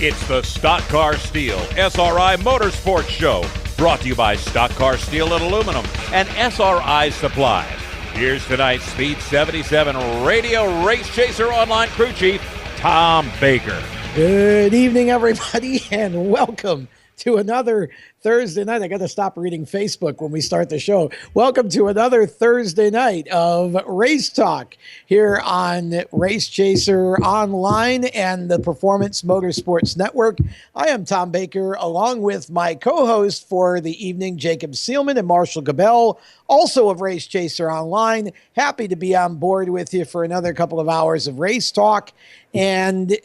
It's the Stock Car Steel SRI Motorsports Show, brought to you by Stock Car Steel and Aluminum and SRI Supplies. Here's tonight's Speed 77 Radio Race Chaser Online Crew Chief, Tom Baker. Good evening, everybody, and welcome to another Thursday night. I got to stop reading Facebook when we start the show. Welcome to another Thursday night of Race Talk here on Race Chaser Online and the Performance Motorsports Network. I am Tom Baker, along with my co-host for the evening, Jacob Seelman and Marshall Gabel, also of Race Chaser Online. Happy to be on board with you for another couple of hours of Race Talk. And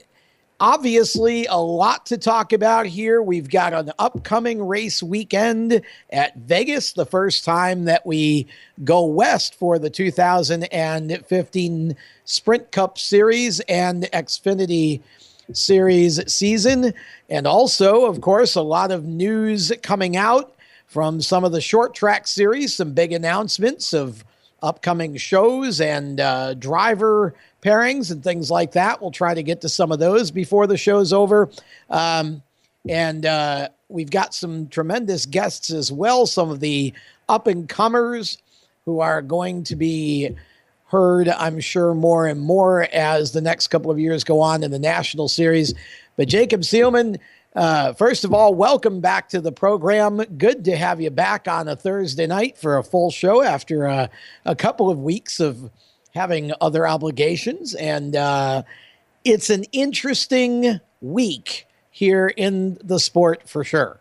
obviously, a lot to talk about here. We've got an upcoming race weekend at Vegas, the first time that we go west for the 2015 Sprint Cup Series and Xfinity Series season. And also, of course, a lot of news coming out from some of the short track series, some big announcements of upcoming shows and driver pairings and things like that. We'll try to get to some of those before the show's over. And we've got some tremendous guests as well, some of the up-and-comers who are going to be heard, I'm sure, more and more as the next couple of years go on in the National Series. But Jacob Seelman, first of all, welcome back to the program. Good to have you back on a Thursday night for a full show after a couple of weeks of having other obligations. And it's an interesting week here in the sport for sure.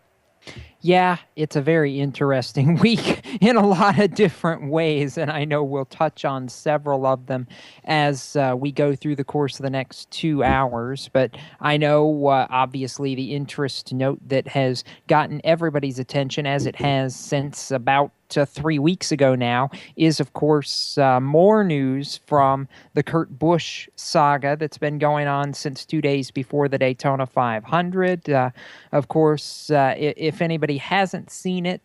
Yeah, it's a very interesting week in a lot of different ways, and I know we'll touch on several of them as we go through the course of the next 2 hours. But I know, obviously, the interest note that has gotten everybody's attention, as it has since about 3 weeks ago now, is, of course, more news from the Kurt Busch saga that's been going on since 2 days before the Daytona 500. Of course, if anybody hasn't seen it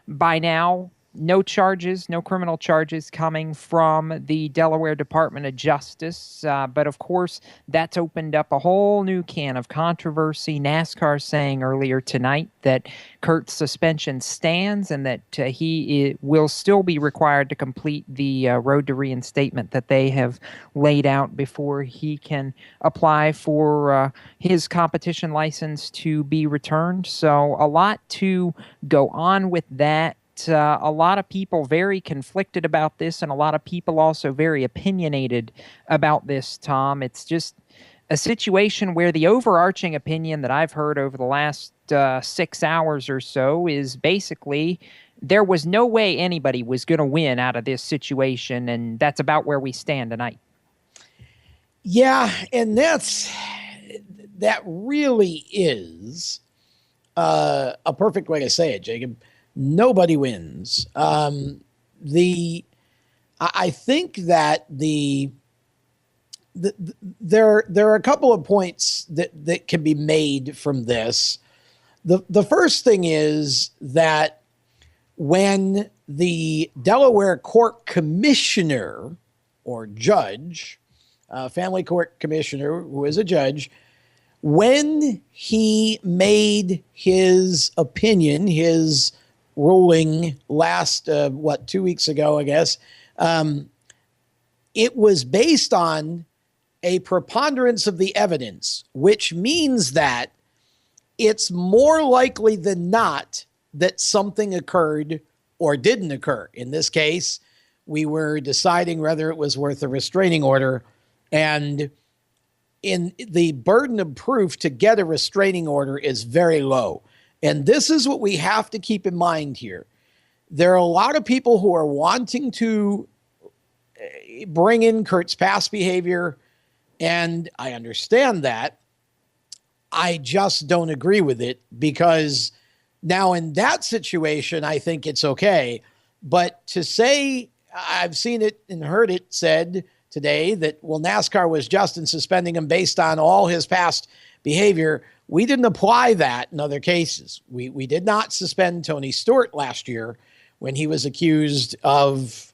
by now, no charges, no criminal charges coming from the Delaware Department of Justice. But of course, that's opened up a whole new can of controversy. NASCAR saying earlier tonight that Kurt's suspension stands and that he will still be required to complete the road to reinstatement that they have laid out before he can apply for his competition license to be returned. So a lot to go on with that. A lot of people very conflicted about this, and a lot of people also very opinionated about this, Tom. It's just a situation where the overarching opinion that I've heard over the last 6 hours or so is basically there was no way anybody was going to win out of this situation, and that's about where we stand tonight. Yeah, and that really is a perfect way to say it, Jacob. Nobody wins. I think that there are a couple of points that can be made from this. The first thing is that when the Delaware Court Commissioner or judge, family court commissioner who is a judge, when he made his opinion, his ruling last, 2 weeks ago, I guess, it was based on a preponderance of the evidence, which means that it's more likely than not that something occurred or didn't occur. In this case, we were deciding whether it was worth a restraining order, and in the burden of proof to get a restraining order is very low. And this is what we have to keep in mind here. There are a lot of people who are wanting to bring in Kurt's past behavior, and I understand that. I just don't agree with it, because now in that situation, I think it's okay. But to say, I've seen it and heard it said today that, well, NASCAR was just in suspending him based on all his past behavior. We didn't apply that in other cases. We did not suspend Tony Stewart last year when he was accused of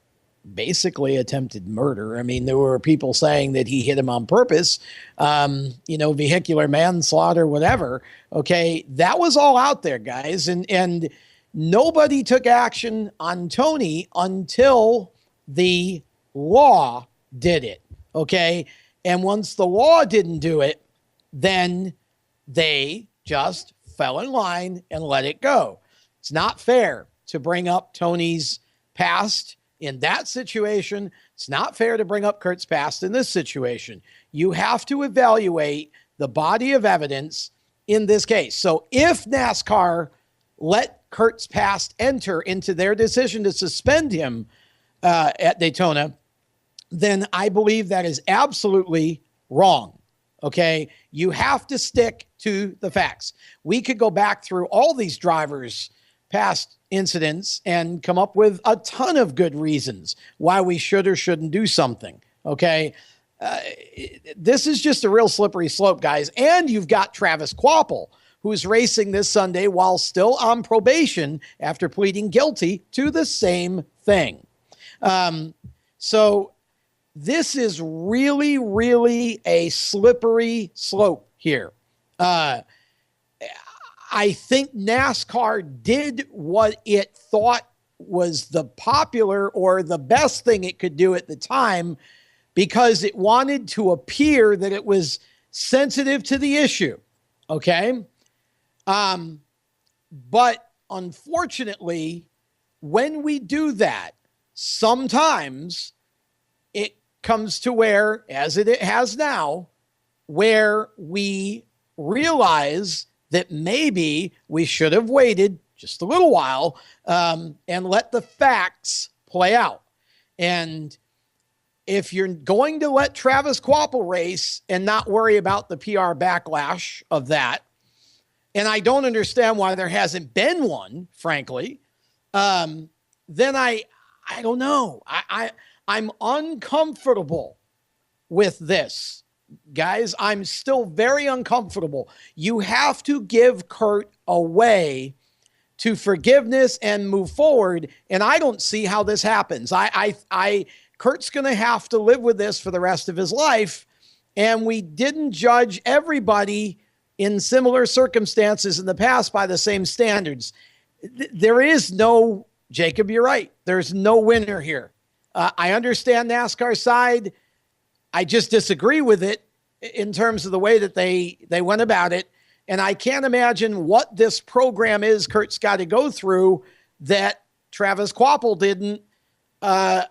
basically attempted murder. I mean, there were people saying that he hit him on purpose, vehicular manslaughter, whatever. Okay, that was all out there, guys. And nobody took action on Tony until the law did it. Okay, and once the law didn't do it, then they just fell in line and let it go. It's not fair to bring up Tony's past in that situation. It's not fair to bring up Kurt's past in this situation. You have to evaluate the body of evidence in this case. So if NASCAR let Kurt's past enter into their decision to suspend him at Daytona, then I believe that is absolutely wrong. Okay, you have to stick to the facts. We could go back through all these drivers' past incidents and come up with a ton of good reasons why we should or shouldn't do something. Okay, this is just a real slippery slope, guys. And you've got Travis Kvapil, who's racing this Sunday while still on probation after pleading guilty to the same thing. So this is really, really a slippery slope here. I think NASCAR did what it thought was the popular or the best thing it could do at the time because it wanted to appear that it was sensitive to the issue. Okay. But unfortunately, when we do that, sometimes it comes to where, as it has now, where we realize that maybe we should have waited just a little while and let the facts play out. And if you're going to let Travis Kvapil race and not worry about the PR backlash of that, and I don't understand why there hasn't been one, frankly, then I don't know. I'm uncomfortable with this. Guys, I'm still very uncomfortable. You have to give Kurt a way to forgiveness and move forward, and I don't see how this happens. Kurt's going to have to live with this for the rest of his life, and we didn't judge everybody in similar circumstances in the past by the same standards. There is no, Jacob, you're right. There's no winner here. I understand NASCAR's side. I just disagree with it in terms of the way that they went about it. And I can't imagine what this program is Kurt's got to go through that Travis Kvapil didn't. I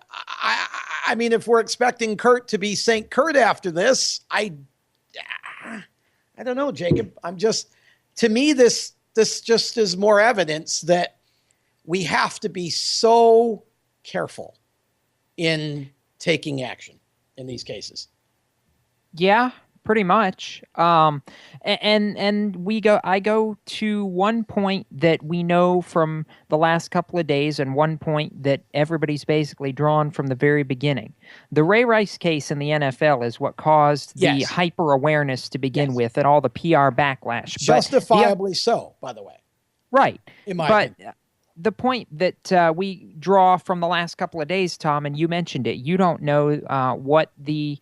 mean, if we're expecting Kurt to be St. Kurt after this, I don't know, Jacob. To me, this just is more evidence that we have to be so careful in taking action in these cases. Yeah, pretty much. And I go to one point that we know from the last couple of days and one point that everybody's basically drawn from the very beginning. The Ray Rice case in the NFL is what caused the hyper awareness to begin with and all the PR backlash. Justifiably so, by the way. Right. In my opinion. The point that we draw from the last couple of days, Tom, and you mentioned it, you don't know what the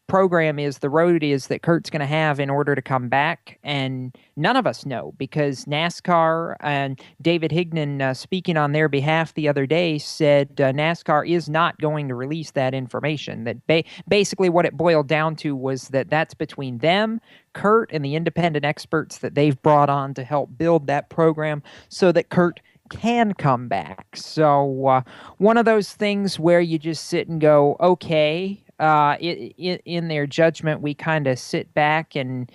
program is, the road is that Kurt's going to have in order to come back. And none of us know because NASCAR and David Hignan, speaking on their behalf the other day, said NASCAR is not going to release that information. That basically what it boiled down to was that's between them, Kurt, and the independent experts that they've brought on to help build that program so that Kurt can come back. So one of those things where you just sit and go, okay, in their judgment, we kind of sit back and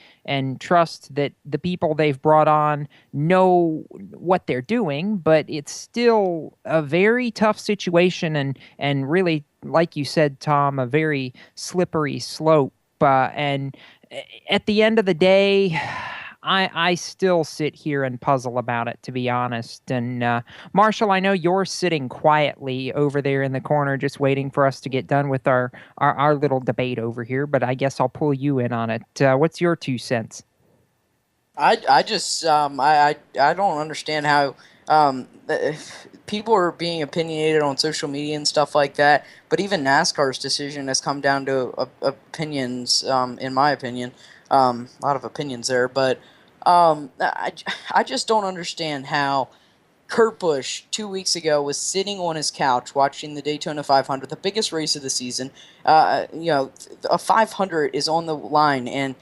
trust that the people they've brought on know what they're doing, but it's still a very tough situation and really, like you said, Tom, a very slippery slope. And at the end of the day, I still sit here and puzzle about it, to be honest. And Marshall, I know you're sitting quietly over there in the corner just waiting for us to get done with our little debate over here, but I guess I'll pull you in on it. What's your 2 cents? I just I don't understand how People are being opinionated on social media and stuff like that, but even NASCAR's decision has come down to opinions, in my opinion. A lot of opinions there, but I just don't understand how Kurt Busch 2 weeks ago was sitting on his couch watching the Daytona 500, the biggest race of the season. A 500 is on the line, and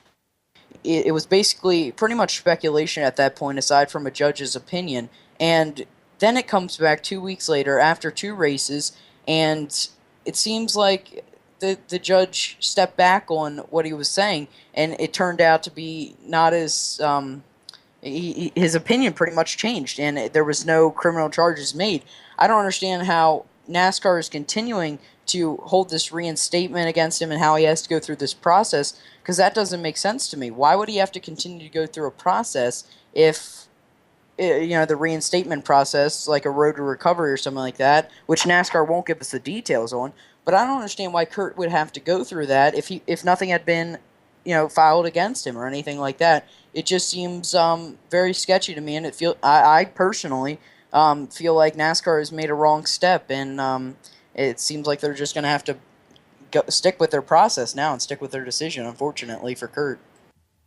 it was basically pretty much speculation at that point, aside from a judge's opinion. And then it comes back 2 weeks later after two races, and it seems like the judge stepped back on what he was saying, and it turned out to be not as his opinion pretty much changed, and there was no criminal charges made. I don't understand how NASCAR is continuing to hold this reinstatement against him and how he has to go through this process, because that doesn't make sense to me. Why would he have to continue to go through a process if, the reinstatement process, like a road to recovery or something like that, which NASCAR won't give us the details on, but I don't understand why Kurt would have to go through that if nothing had been, filed against him or anything like that. It just seems very sketchy to me, and I personally feel like NASCAR has made a wrong step, and it seems like they're just going to have to stick with their process now and stick with their decision, unfortunately, for Kurt.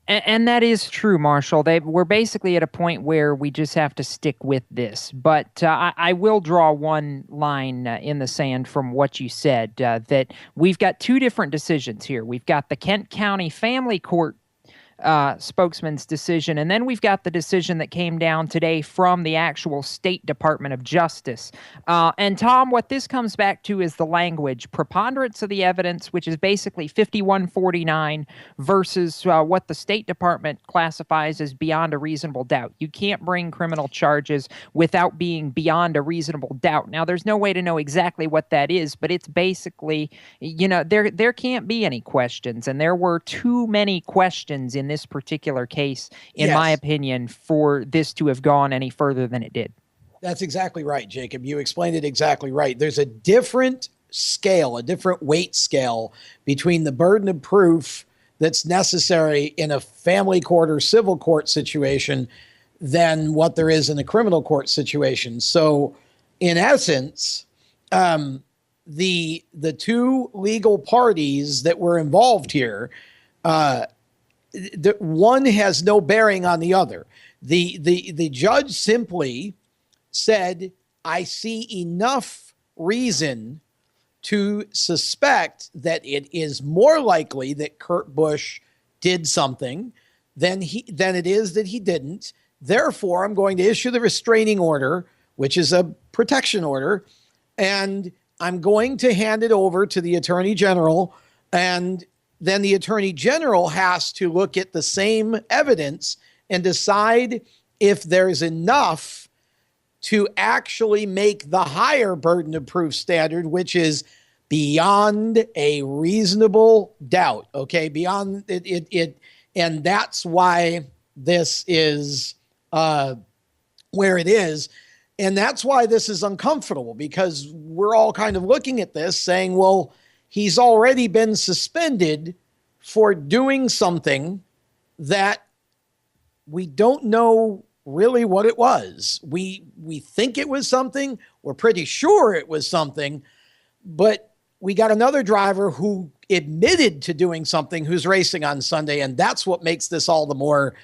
And that is true, Marshall. We're basically at a point where we just have to stick with this. But I will draw one line in the sand from what you said, that we've got two different decisions here. We've got the Kent County Family Court spokesman's decision, and then we've got the decision that came down today from the actual State Department of Justice. And Tom, what this comes back to is the language, preponderance of the evidence, which is basically 5149 versus what the State Department classifies as beyond a reasonable doubt. You can't bring criminal charges without being beyond a reasonable doubt. Now, there's no way to know exactly what that is, but it's basically, there can't be any questions, and there were too many questions in this particular case, in my opinion, for this to have gone any further than it did. That's exactly right, Jacob. You explained it exactly right. There's a different scale, a different weight scale between the burden of proof that's necessary in a family court or civil court situation than what there is in a criminal court situation. So, in essence, the two legal parties that were involved here, one has no bearing on the other. The judge simply said, I see enough reason to suspect that it is more likely that Kurt Busch did something than it is that he didn't. Therefore, I'm going to issue the restraining order, which is a protection order, and I'm going to hand it over to the Attorney General, and then the Attorney General has to look at the same evidence and decide if there's enough to actually make the higher burden of proof standard, which is beyond a reasonable doubt. Okay, beyond it, and that's why this is where it is. And that's why this is uncomfortable, because we're all kind of looking at this saying, well, he's already been suspended for doing something that we don't know really what it was. We think it was something. We're pretty sure it was something. But we got another driver who admitted to doing something who's racing on Sunday, and that's what makes this all the more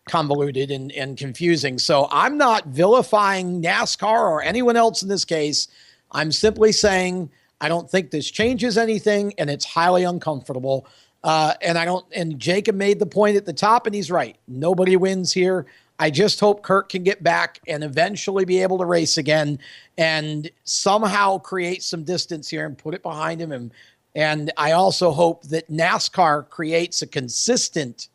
convoluted and confusing. So I'm not vilifying NASCAR or anyone else in this case. I'm simply saying I don't think this changes anything, and it's highly uncomfortable. And Jacob made the point at the top, and he's right. Nobody wins here. I just hope Kurt can get back and eventually be able to race again and somehow create some distance here and put it behind him. And I also hope that NASCAR creates a consistent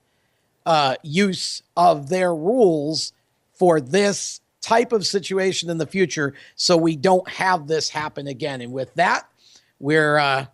use of their rules for this type of situation in the future so we don't have this happen again. And with that, we're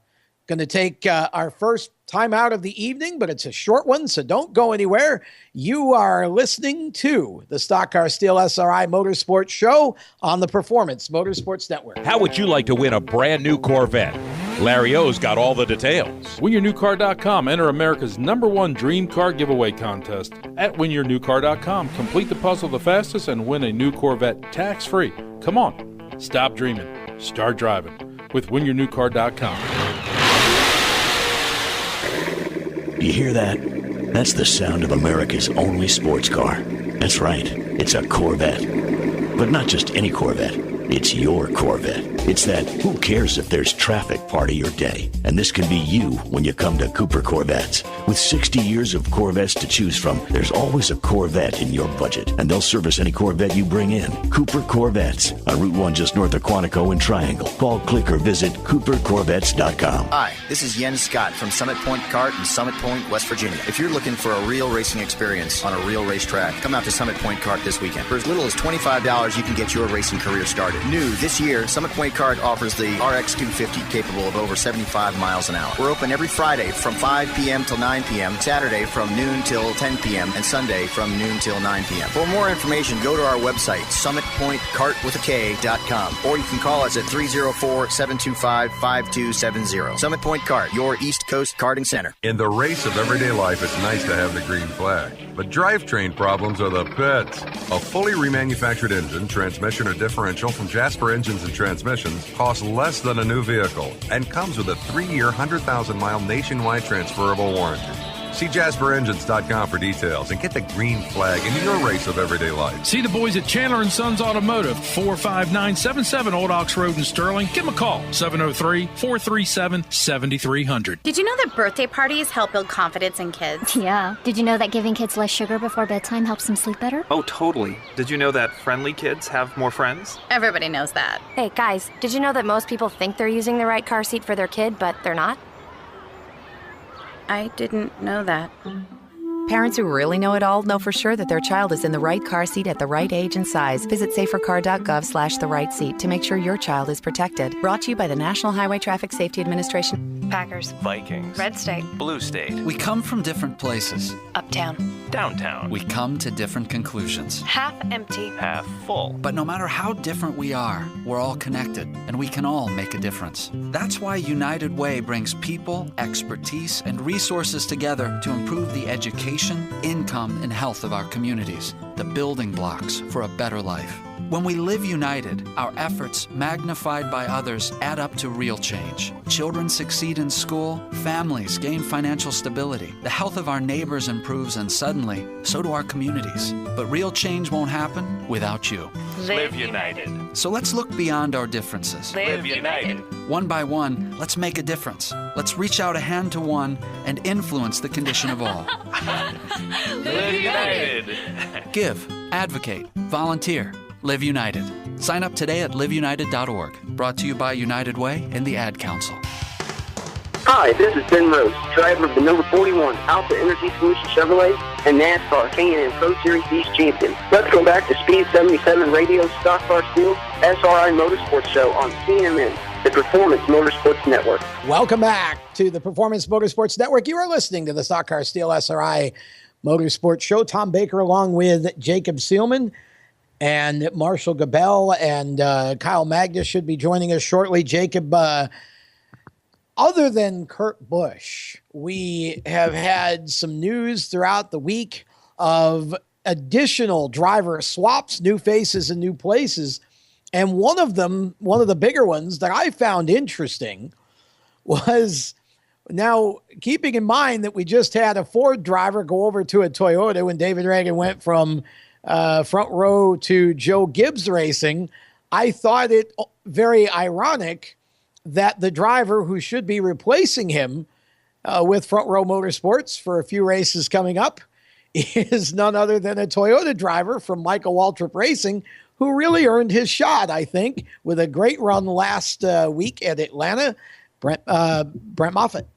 going to take our first time out of the evening, but it's a short one, so don't go anywhere. You are listening to the Stock Car Steel SRI Motorsports Show on the Performance Motorsports Network. How would you like to win a brand new Corvette? Larry O's got all the details. WinYourNewCar.com. Enter America's #1 dream car giveaway contest. At WinYourNewCar.com, complete the puzzle the fastest and win a new Corvette tax-free. Come on, stop dreaming, start driving with WinYourNewCar.com. You hear that? That's the sound of America's only sports car. That's right, it's a Corvette. But not just any Corvette. It's your Corvette. It's that who cares if there's traffic part of your day. And this can be you when you come to Cooper Corvettes. With 60 years of Corvettes to choose from, there's always a Corvette in your budget. And they'll service any Corvette you bring in. Cooper Corvettes on Route 1 just north of Quantico and Triangle. Call, click, or visit CooperCorvettes.com. Hi, this is Jens Scott from Summit Point Kart in Summit Point, West Virginia. If you're looking for a real racing experience on a real racetrack, come out to Summit Point Kart this weekend. For as little as $25, you can get your racing career started. New this year, Summit Point Kart offers the RX 250, capable of over 75 miles an hour. We're open every Friday from 5 p.m. till 9 p.m., Saturday from noon till 10 p.m., and Sunday from noon till 9 p.m. For more information, go to our website, summitpointkartwithak.com, or you can call us at 304-725-5270. Summit Point Kart, your East Coast karting center. In the race of everyday life, it's nice to have the green flag, but drivetrain problems are the pits. A fully remanufactured engine, transmission, or differential from Jasper Engines and Transmissions costs less than a new vehicle and comes with a 3-year, 100,000-mile nationwide transferable warranty. See JasperEngines.com for details and get the green flag in your race of everyday life. See the boys at Chandler & Sons Automotive, 45977 Old Ox Road in Sterling. Give them a call, 703-437-7300. Did you know that birthday parties help build confidence in kids? Yeah. Did you know that giving kids less sugar before bedtime helps them sleep better? Oh, totally. Did you know that friendly kids have more friends? Everybody knows that. Hey, guys, did you know that most people think they're using the right car seat for their kid, but they're not? I didn't know that. Parents who really know it all know for sure that their child is in the right car seat at the right age and size. Visit safercar.gov/the right seat to make sure your child is protected. Brought to you by the National Highway Traffic Safety Administration. Packers. Vikings. Red State. Blue State. We come from different places. Uptown. Downtown. We come to different conclusions. Half empty. Half full. But no matter how different we are, we're all connected, and we can all make a difference. That's why United Way brings people, expertise, and resources together to improve the education, income, and health of our communities, the building blocks for a better life. When we live united, our efforts, magnified by others, add up to real change. Children succeed in school, families gain financial stability, the health of our neighbors improves, and suddenly, so do our communities. But real change won't happen without you. Live united. So let's look beyond our differences. Live united. One by one, let's make a difference. Let's reach out a hand to one and influence the condition of all. Live united. Give, advocate, volunteer. Live United. Sign up today at liveunited.org. Brought to you by United Way and the Ad Council. Hi, this is Ben Rose, driver of the number 41 Alpha Energy Solution Chevrolet and NASCAR K&N Pro Series East champion. Let's go back to Speed 77 Radio Stock Car Steel SRI Motorsports Show on CMN, the Performance Motorsports Network. Welcome back to the Performance Motorsports Network. You are listening to the Stock Car Steel SRI Motorsports Show. Tom Baker along with Jacob Seelman and Marshall Gabel and Kyle Magnus should be joining us shortly. Jacob, other than Kurt Busch, we have had some news throughout the week of additional driver swaps, new faces and new places. And one of them, one of the bigger ones that I found interesting was, now keeping in mind that we just had a Ford driver go over to a Toyota when David Reagan went from front row to Joe Gibbs Racing, I thought it very ironic that the driver who should be replacing him with Front Row Motorsports for a few races coming up is none other than a Toyota driver from Michael Waltrip Racing, who really earned his shot, I think, with a great run last week at Atlanta, Brett Moffitt.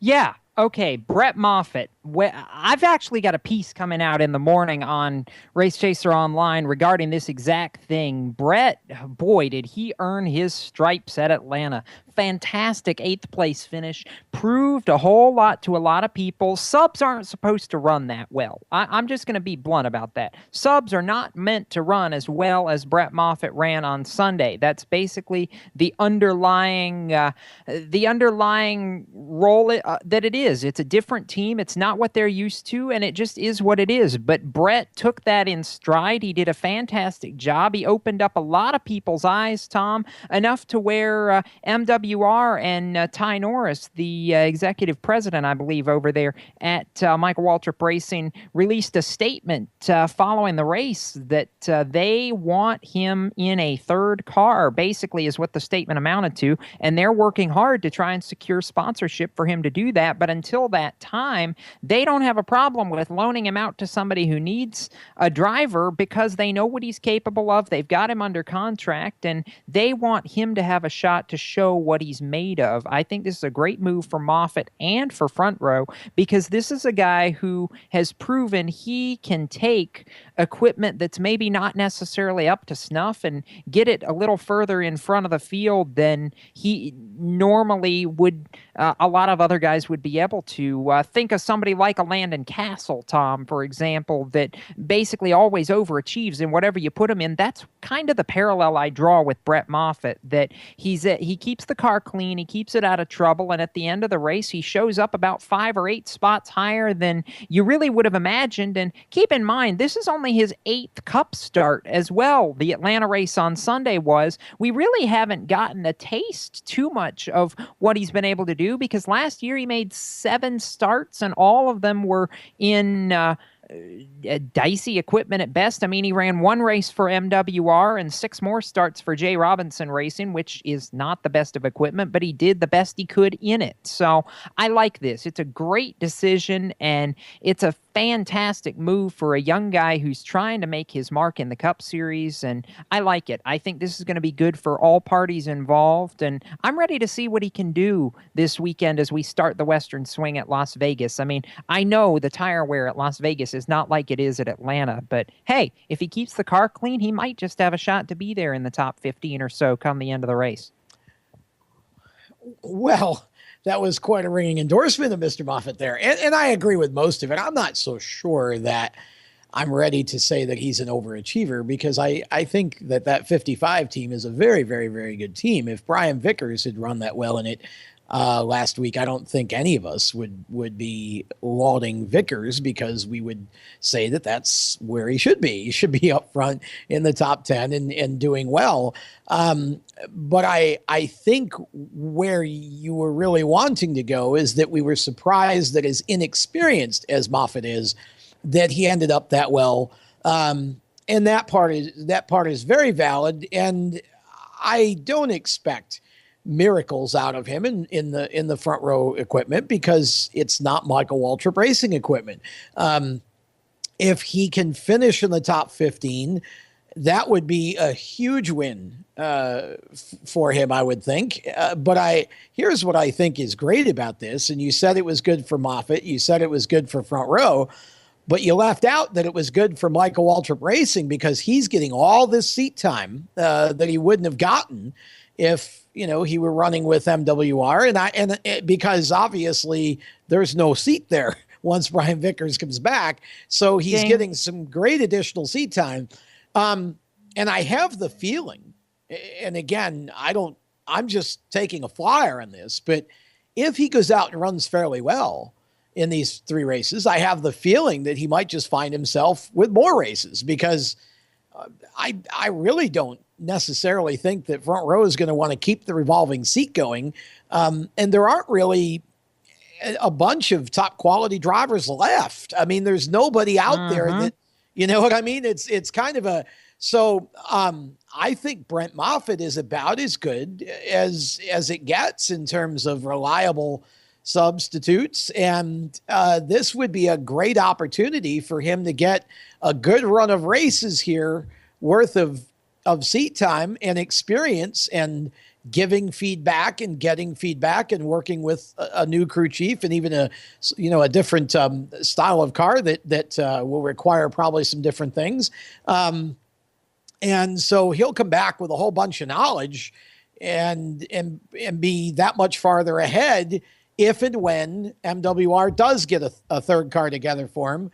Yeah. Okay, Brett Moffitt I've actually got a piece coming out in the morning on Race Chaser Online regarding this exact thing. Brett, boy, did he earn his stripes at Atlanta. Fantastic 8th place finish. Proved a whole lot to a lot of people. Subs aren't supposed to run that well. I'm just going to be blunt about that. Subs are not meant to run as well as Brett Moffitt ran on Sunday. That's basically the underlying role that it is. It's a different team. It's not what they're used to, and it just is what it is. But Brett took that in stride. He did a fantastic job. He opened up a lot of people's eyes, Tom, enough to where MWR and Ty Norris, the executive president, I believe, over there at Michael Waltrip Racing, released a statement following the race that they want him in a third car, basically is what the statement amounted to, and they're working hard to try and secure sponsorship for him to do that. But until that time, they don't have a problem with loaning him out to somebody who needs a driver because they know what he's capable of. They've got him under contract, and they want him to have a shot to show what he's made of. I think this is a great move for Moffitt and for Front Row because this is a guy who has proven he can take equipment that's maybe not necessarily up to snuff and get it a little further in front of the field than he normally would, a lot of other guys would be able to. Think of somebody like a Landon Castle, Tom, for example, that basically always overachieves in whatever you put him in. That's kind of the parallel I draw with Brett Moffitt, that he keeps the car clean, he keeps it out of trouble, and at the end of the race, he shows up about 5 or 8 spots higher than you really would have imagined. And keep in mind, this is only his 8th Cup start as well. The Atlanta race on Sunday was. We really haven't gotten a taste too much of what he's been able to do because last year he made 7 starts and all of them were in dicey equipment at best. I mean, he ran 1 race for MWR and 6 more starts for Jay Robinson Racing, which is not the best of equipment, but he did the best he could in it. So I like this. It's a great decision, and it's a fantastic move for a young guy who's trying to make his mark in the Cup Series, and I like it. I think this is going to be good for all parties involved, and I'm ready to see what he can do this weekend as we start the Western Swing at Las Vegas. I mean, I know the tire wear at Las Vegas is not like it is at Atlanta, but hey, if he keeps the car clean, he might just have a shot to be there in the top 15 or so come the end of the race. Well, that was quite a ringing endorsement of Mr. Moffitt there. And I agree with most of it. I'm not so sure that I'm ready to say that he's an overachiever because I think that 55 team is a very, very, very good team. If Brian Vickers had run that well in it last week, I don't think any of us would be lauding Vickers because we would say that that's where he should be. He should be up front in the top 10 and doing well. But I think where you were really wanting to go is that we were surprised that as inexperienced as Moffitt is, that he ended up that well. And that part is very valid. And I don't expect miracles out of him in the front row equipment because it's not Michael Waltrip Racing equipment. If he can finish in the top 15, that would be a huge win for him, I would think. But here's what I think is great about this. And you said it was good for Moffitt. You said it was good for Front Row. But you left out that it was good for Michael Waltrip Racing because he's getting all this seat time that he wouldn't have gotten if he were running with MWR, and because obviously there's no seat there once Brian Vickers comes back, so he's getting some great additional seat time. And I have the feeling, and again, I'm just taking a flyer on this, but if he goes out and runs fairly well in these 3 races, I have the feeling that he might just find himself with more races because I really don't necessarily think that Front Row is going to want to keep the revolving seat going. And there aren't really a bunch of top quality drivers left. I mean, there's nobody out there that, you know what I mean? It's kind of so I think Brent Moffitt is about as good as it gets in terms of reliable substitutes. And this would be a great opportunity for him to get a good run of races here worth of seat time and experience and giving feedback and getting feedback and working with a new crew chief and even a different style of car that will require probably some different things. And so he'll come back with a whole bunch of knowledge and be that much farther ahead if and when MWR does get a third car together for him,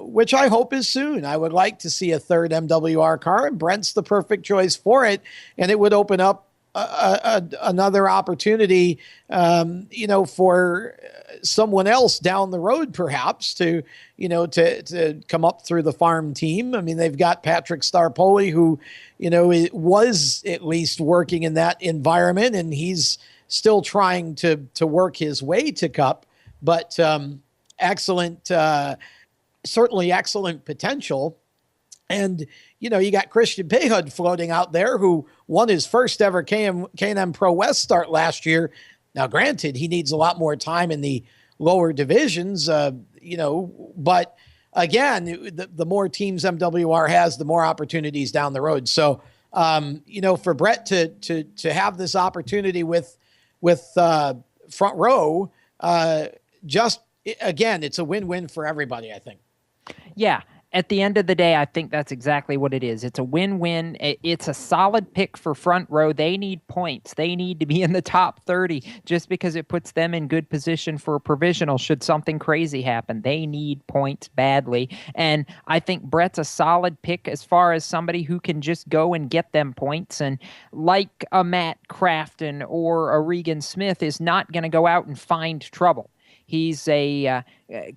which I hope is soon. I would like to see a third MWR car, and Brent's the perfect choice for it. And it would open up another opportunity, for someone else down the road, perhaps to come up through the farm team. I mean, they've got Patrick Starpoli, who, was at least working in that environment, and he's still trying to work his way to Cup, but certainly excellent potential. And, you got Christian Pehud floating out there, who won his first ever K&M Pro West start last year. Now, granted, he needs a lot more time in the lower divisions, but again, the more teams MWR has, the more opportunities down the road. So, for Brett to have this opportunity with Front Row, again, it's a win-win for everybody, I think. Yeah. At the end of the day, I think that's exactly what it is. It's a win-win. It's a solid pick for Front Row. They need points. They need to be in the top 30 just because it puts them in good position for a provisional should something crazy happen. They need points badly. And I think Brett's a solid pick as far as somebody who can just go and get them points. And like a Matt Crafton or a Regan Smith is not going to go out and find trouble. He's a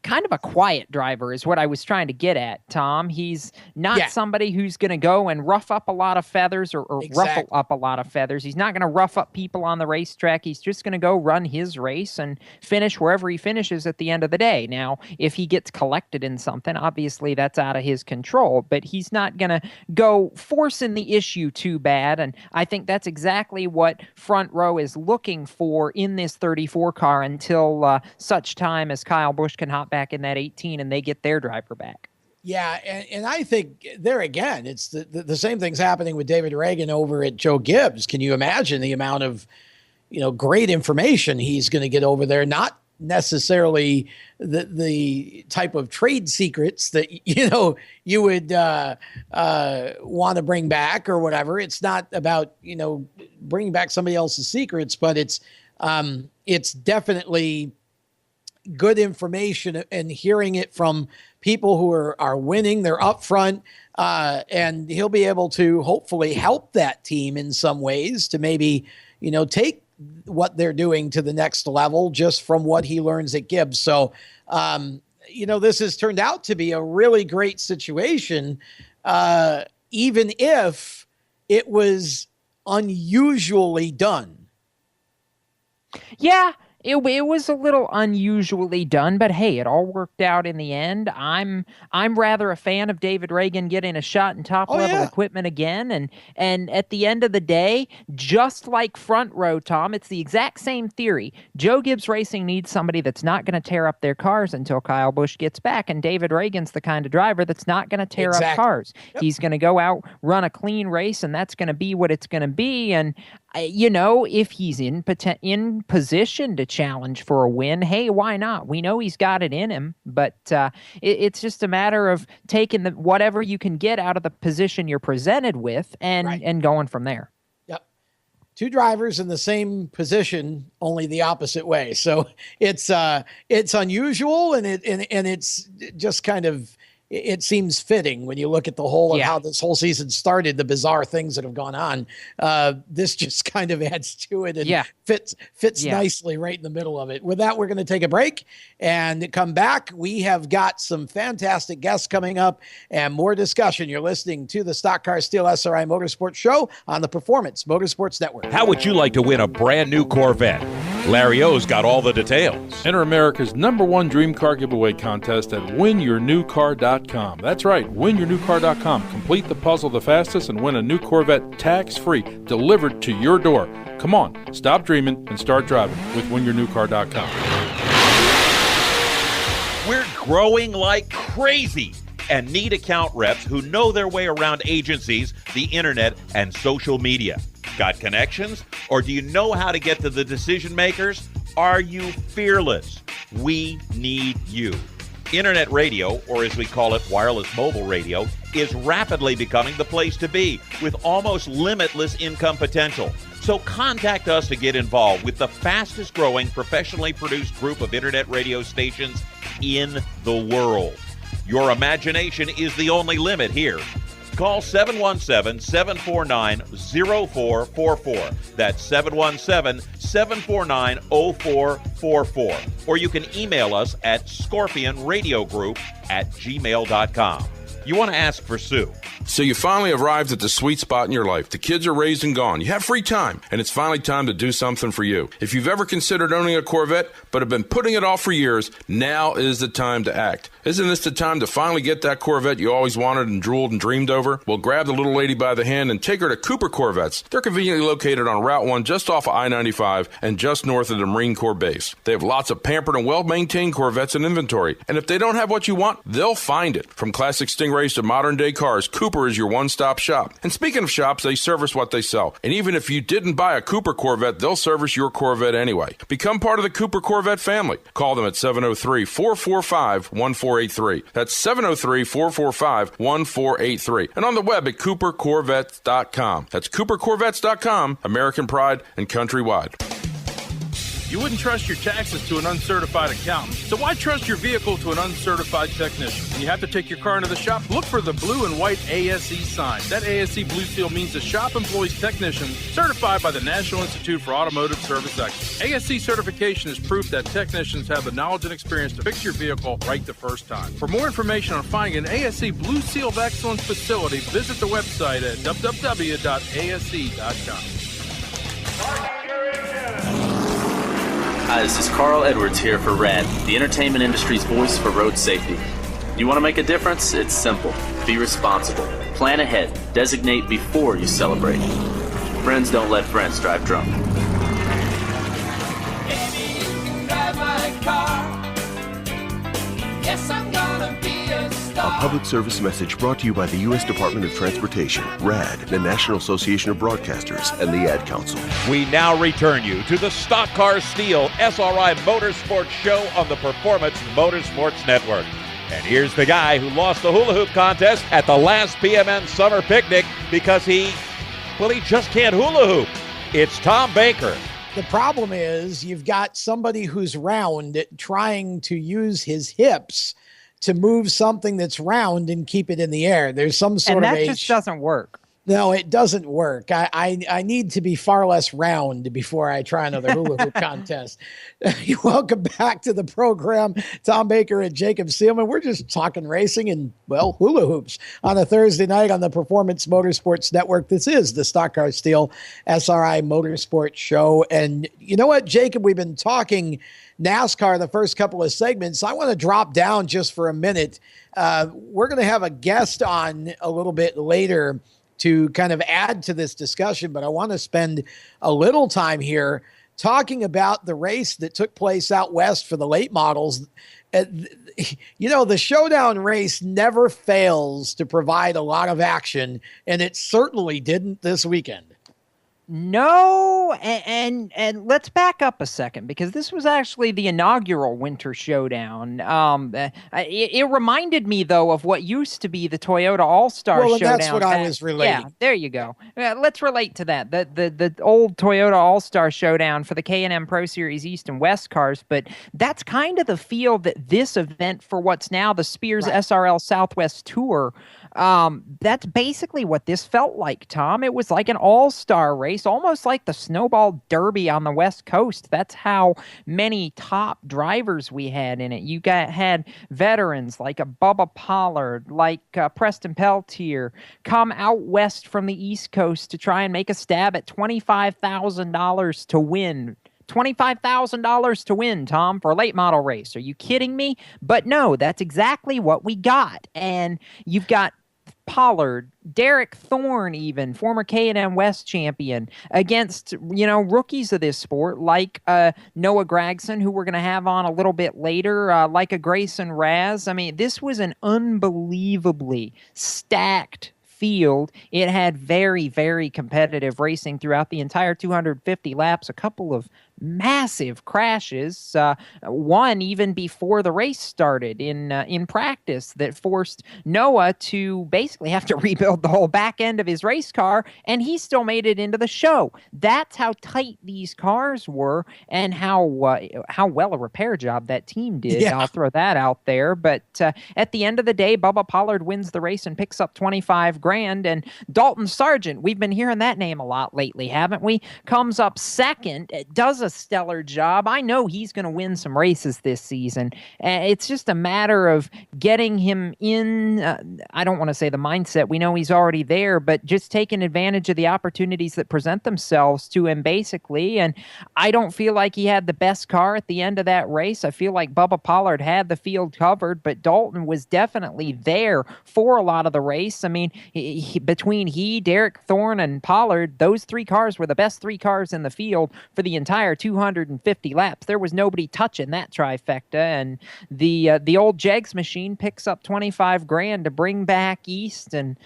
kind of a quiet driver is what I was trying to get at, Tom. He's not somebody who's going to go and rough up a lot of feathers or ruffle up a lot of feathers. He's not going to rough up people on the racetrack. He's just going to go run his race and finish wherever he finishes at the end of the day. Now, if he gets collected in something, obviously that's out of his control, but he's not going to go forcing the issue too bad. And I think that's exactly what Front Row is looking for in this 34 car until such time as Kyle Busch can hop back in that 18 and they get their driver back. Yeah, and I think there again, it's the same thing's happening with David Reagan over at Joe Gibbs. Can you imagine the amount of, great information he's going to get over there? Not necessarily the type of trade secrets that, you would want to bring back or whatever. It's not about, bringing back somebody else's secrets, but it's definitely good information and hearing it from people who are winning. They're up front, and he'll be able to hopefully help that team in some ways to maybe, take what they're doing to the next level just from what he learns at Gibbs. So, this has turned out to be a really great situation, even if it was unusually done. Yeah. It was a little unusually done, but hey, it all worked out in the end. I'm rather a fan of David Reagan getting a shot in top level equipment again, and at the end of the day, just like Front Row, Tom, it's the exact same theory. Joe Gibbs Racing needs somebody that's not going to tear up their cars until Kyle Busch gets back, and David Reagan's the kind of driver that's not going to tear up cars. Yep. He's going to go out, run a clean race, and that's going to be what it's going to be. And if he's in position to challenge for a win, hey, why not? We know he's got it in him, but it's just a matter of taking whatever you can get out of the position you're presented with and going from there. Yep. Two drivers in the same position, only the opposite way. So it's unusual, and it's just kind of, it seems fitting when you look at the whole of how this whole season started, the bizarre things that have gone on. This just kind of adds to it and fits nicely right in the middle of it. With that, we're going to take a break and come back. We have got some fantastic guests coming up and more discussion. You're listening to the Stock Car Steel SRI Motorsports Show on the Performance Motorsports Network. How would you like to win a brand new Corvette? Larry O's got all the details. Enter America's #1 dream car giveaway contest at winyournewcar.com. That's right, winyournewcar.com. Complete the puzzle the fastest and win a new Corvette tax-free delivered to your door. Come on, stop dreaming and start driving with winyournewcar.com. We're growing like crazy and need account reps who know their way around agencies, the internet, and social media. Got connections? Or do you know how to get to the decision makers? Are you fearless? We need you. Internet radio, or as we call it, wireless mobile radio, is rapidly becoming the place to be with almost limitless income potential. So contact us to get involved with the fastest growing professionally produced group of internet radio stations in the world. Your imagination is the only limit here. Call 717-749-0444. That's 717-749-0444. Or you can email us at scorpionradiogroup@gmail.com. You want to ask for Sue. So you finally arrived at the sweet spot in your life. The kids are raised and gone. You have free time, and it's finally time to do something for you. If you've ever considered owning a Corvette but have been putting it off for years, now is the time to act. Isn't this the time to finally get that Corvette you always wanted and drooled and dreamed over? Well, grab the little lady by the hand and take her to Cooper Corvettes. They're conveniently located on Route 1 just off of I-95 and just north of the Marine Corps base. They have lots of pampered and well-maintained Corvettes in inventory, and if they don't have what you want, they'll find it. From classic Stingrays to modern-day cars, Cooper is your one-stop shop. And speaking of shops, they service what they sell. And even if you didn't buy a Cooper Corvette, they'll service your Corvette anyway. Become part of the Cooper Corvette family. Call them at 703-445-1483. That's 703-445-1483. And on the web at coopercorvettes.com. That's coopercorvettes.com, American pride and countrywide. You wouldn't trust your taxes to an uncertified accountant, so why trust your vehicle to an uncertified technician? When you have to take your car into the shop, look for the blue and white ASE sign. That ASE blue seal means the shop employs technicians certified by the National Institute for Automotive Service Excellence. ASE certification is proof that technicians have the knowledge and experience to fix your vehicle right the first time. For more information on finding an ASE Blue Seal of Excellence facility, visit the website at www.ase.com. Hi, this is Carl Edwards here for RAD, the entertainment industry's voice for road safety. You want to make a difference? It's simple. Be responsible. Plan ahead. Designate before you celebrate. Friends don't let friends drive drunk. Baby, you can drive my car. Yes, I'm gonna be a star. A public service message brought to you by the U.S. Department of Transportation, RAD, the National Association of Broadcasters, and the Ad Council. We now return you to the Stock Car Steel SRI Motorsports Show on the Performance Motorsports Network. And here's the guy who lost the hula hoop contest at the last PMN Summer Picnic because he just can't hula hoop. It's Tom Baker. The problem is you've got somebody who's round trying to use his hips to move something that's round and keep it in the air. There's some sort of age. And that just doesn't work. No, it doesn't work. I need to be far less round before I try another hula hoop contest. Welcome back to the program. Tom Baker and Jacob Seelman. We're just talking racing and, well, hula hoops on a Thursday night on the Performance Motorsports Network. This is the Stock Car Steel SRI Motorsports Show. And you know what, Jacob? We've been talking NASCAR the first couple of segments. I want to drop down just for a minute. We're going to have a guest on a little bit later to kind of add to this discussion, but I want to spend a little time here talking about the race that took place out west for the late models. The showdown race never fails to provide a lot of action, and it certainly didn't this weekend. No, and let's back up a second, because this was actually the inaugural Winter Showdown. It reminded me, though, of what used to be the Toyota All-Star Showdown. Well, that's what I was relating. Yeah, there you go. Let's relate to that. The old Toyota All-Star Showdown for the K&M Pro Series East and West cars, but that's kind of the feel that this event for what's now the Spears SRL Southwest Tour, that's basically what this felt like, Tom. It was like an all-star race, almost like the Snowball Derby on the West Coast. That's how many top drivers we had in it. You had veterans like a Bubba Pollard, like Preston Peltier, come out west from the East Coast to try and make a stab at $25,000 to win. $25,000 to win, Tom, for a late model race. Are you kidding me? But no, that's exactly what we got. And you've got Pollard, Derek Thorne, even former K&M West champion, against rookies of this sport like Noah Gragson, who we're going to have on a little bit later, like a Grayson Raz. I mean, this was an unbelievably stacked field. It had very, very competitive racing throughout the entire 250 laps. A couple of massive crashes, one even before the race started in practice, that forced Noah to basically have to rebuild the whole back end of his race car, and he still made it into the show. That's how tight these cars were, and how well a repair job that team did. Yeah. I'll throw that out there. But at the end of the day, Bubba Pollard wins the race and picks up $25,000, and Dalton Sargent, we've been hearing that name a lot lately, haven't we? Comes up second, does a stellar job. I know he's going to win some races this season. It's just a matter of getting him in, I don't want to say the mindset. We know he's already there, but just taking advantage of the opportunities that present themselves to him, basically. And I don't feel like he had the best car at the end of that race. I feel like Bubba Pollard had the field covered, but Dalton was definitely there for a lot of the race. I mean, between Derek Thorne, and Pollard, those three cars were the best three cars in the field for the entire 250 laps. There was nobody touching that trifecta, and the old Jegs machine picks up $25,000 to bring back east. And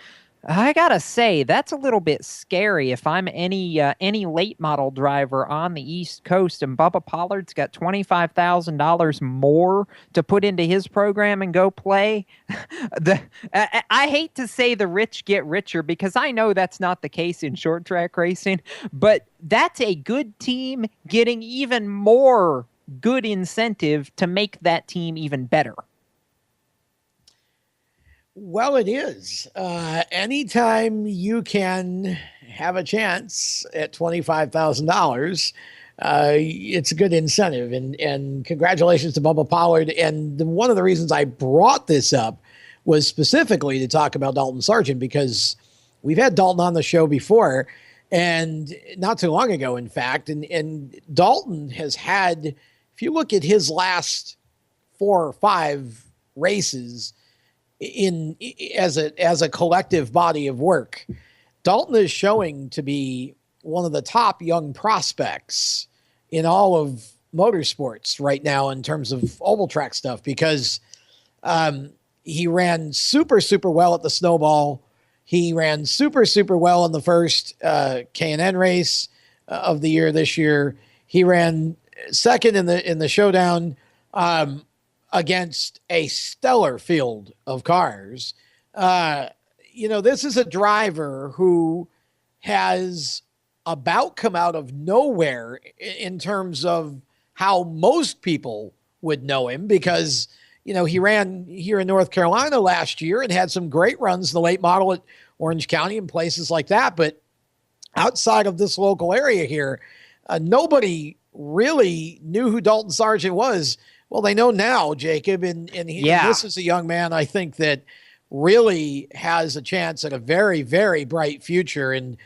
I gotta say, that's a little bit scary if I'm any late model driver on the East Coast, and Bubba Pollard's got $25,000 more to put into his program and go play. I hate to say the rich get richer, because I know that's not the case in short track racing, but that's a good team getting even more good incentive to make that team even better. Well, it is. Anytime you can have a chance at $25,000, it's a good incentive. And congratulations to Bubba Pollard. And one of the reasons I brought this up was specifically to talk about Dalton Sargent, because we've had Dalton on the show before, and not too long ago, in fact. And Dalton has had, if you look at his last 4 or 5 races, as a collective body of work, Dalton is showing to be one of the top young prospects in all of motorsports right now in terms of oval track stuff, because he ran super, super well at the Snowball. He ran super, super well in the first K&N race of the year this year. He ran second in the showdown against a stellar field of cars. This is a driver who has about come out of nowhere in terms of how most people would know him, because, he ran here in North Carolina last year and had some great runs in the late model at Orange County and places like that. But outside of this local area here, nobody really knew who Dalton Sargent was. Well, they know now, Jacob, and this is a young man, I think, that really has a chance at a very, very bright future. And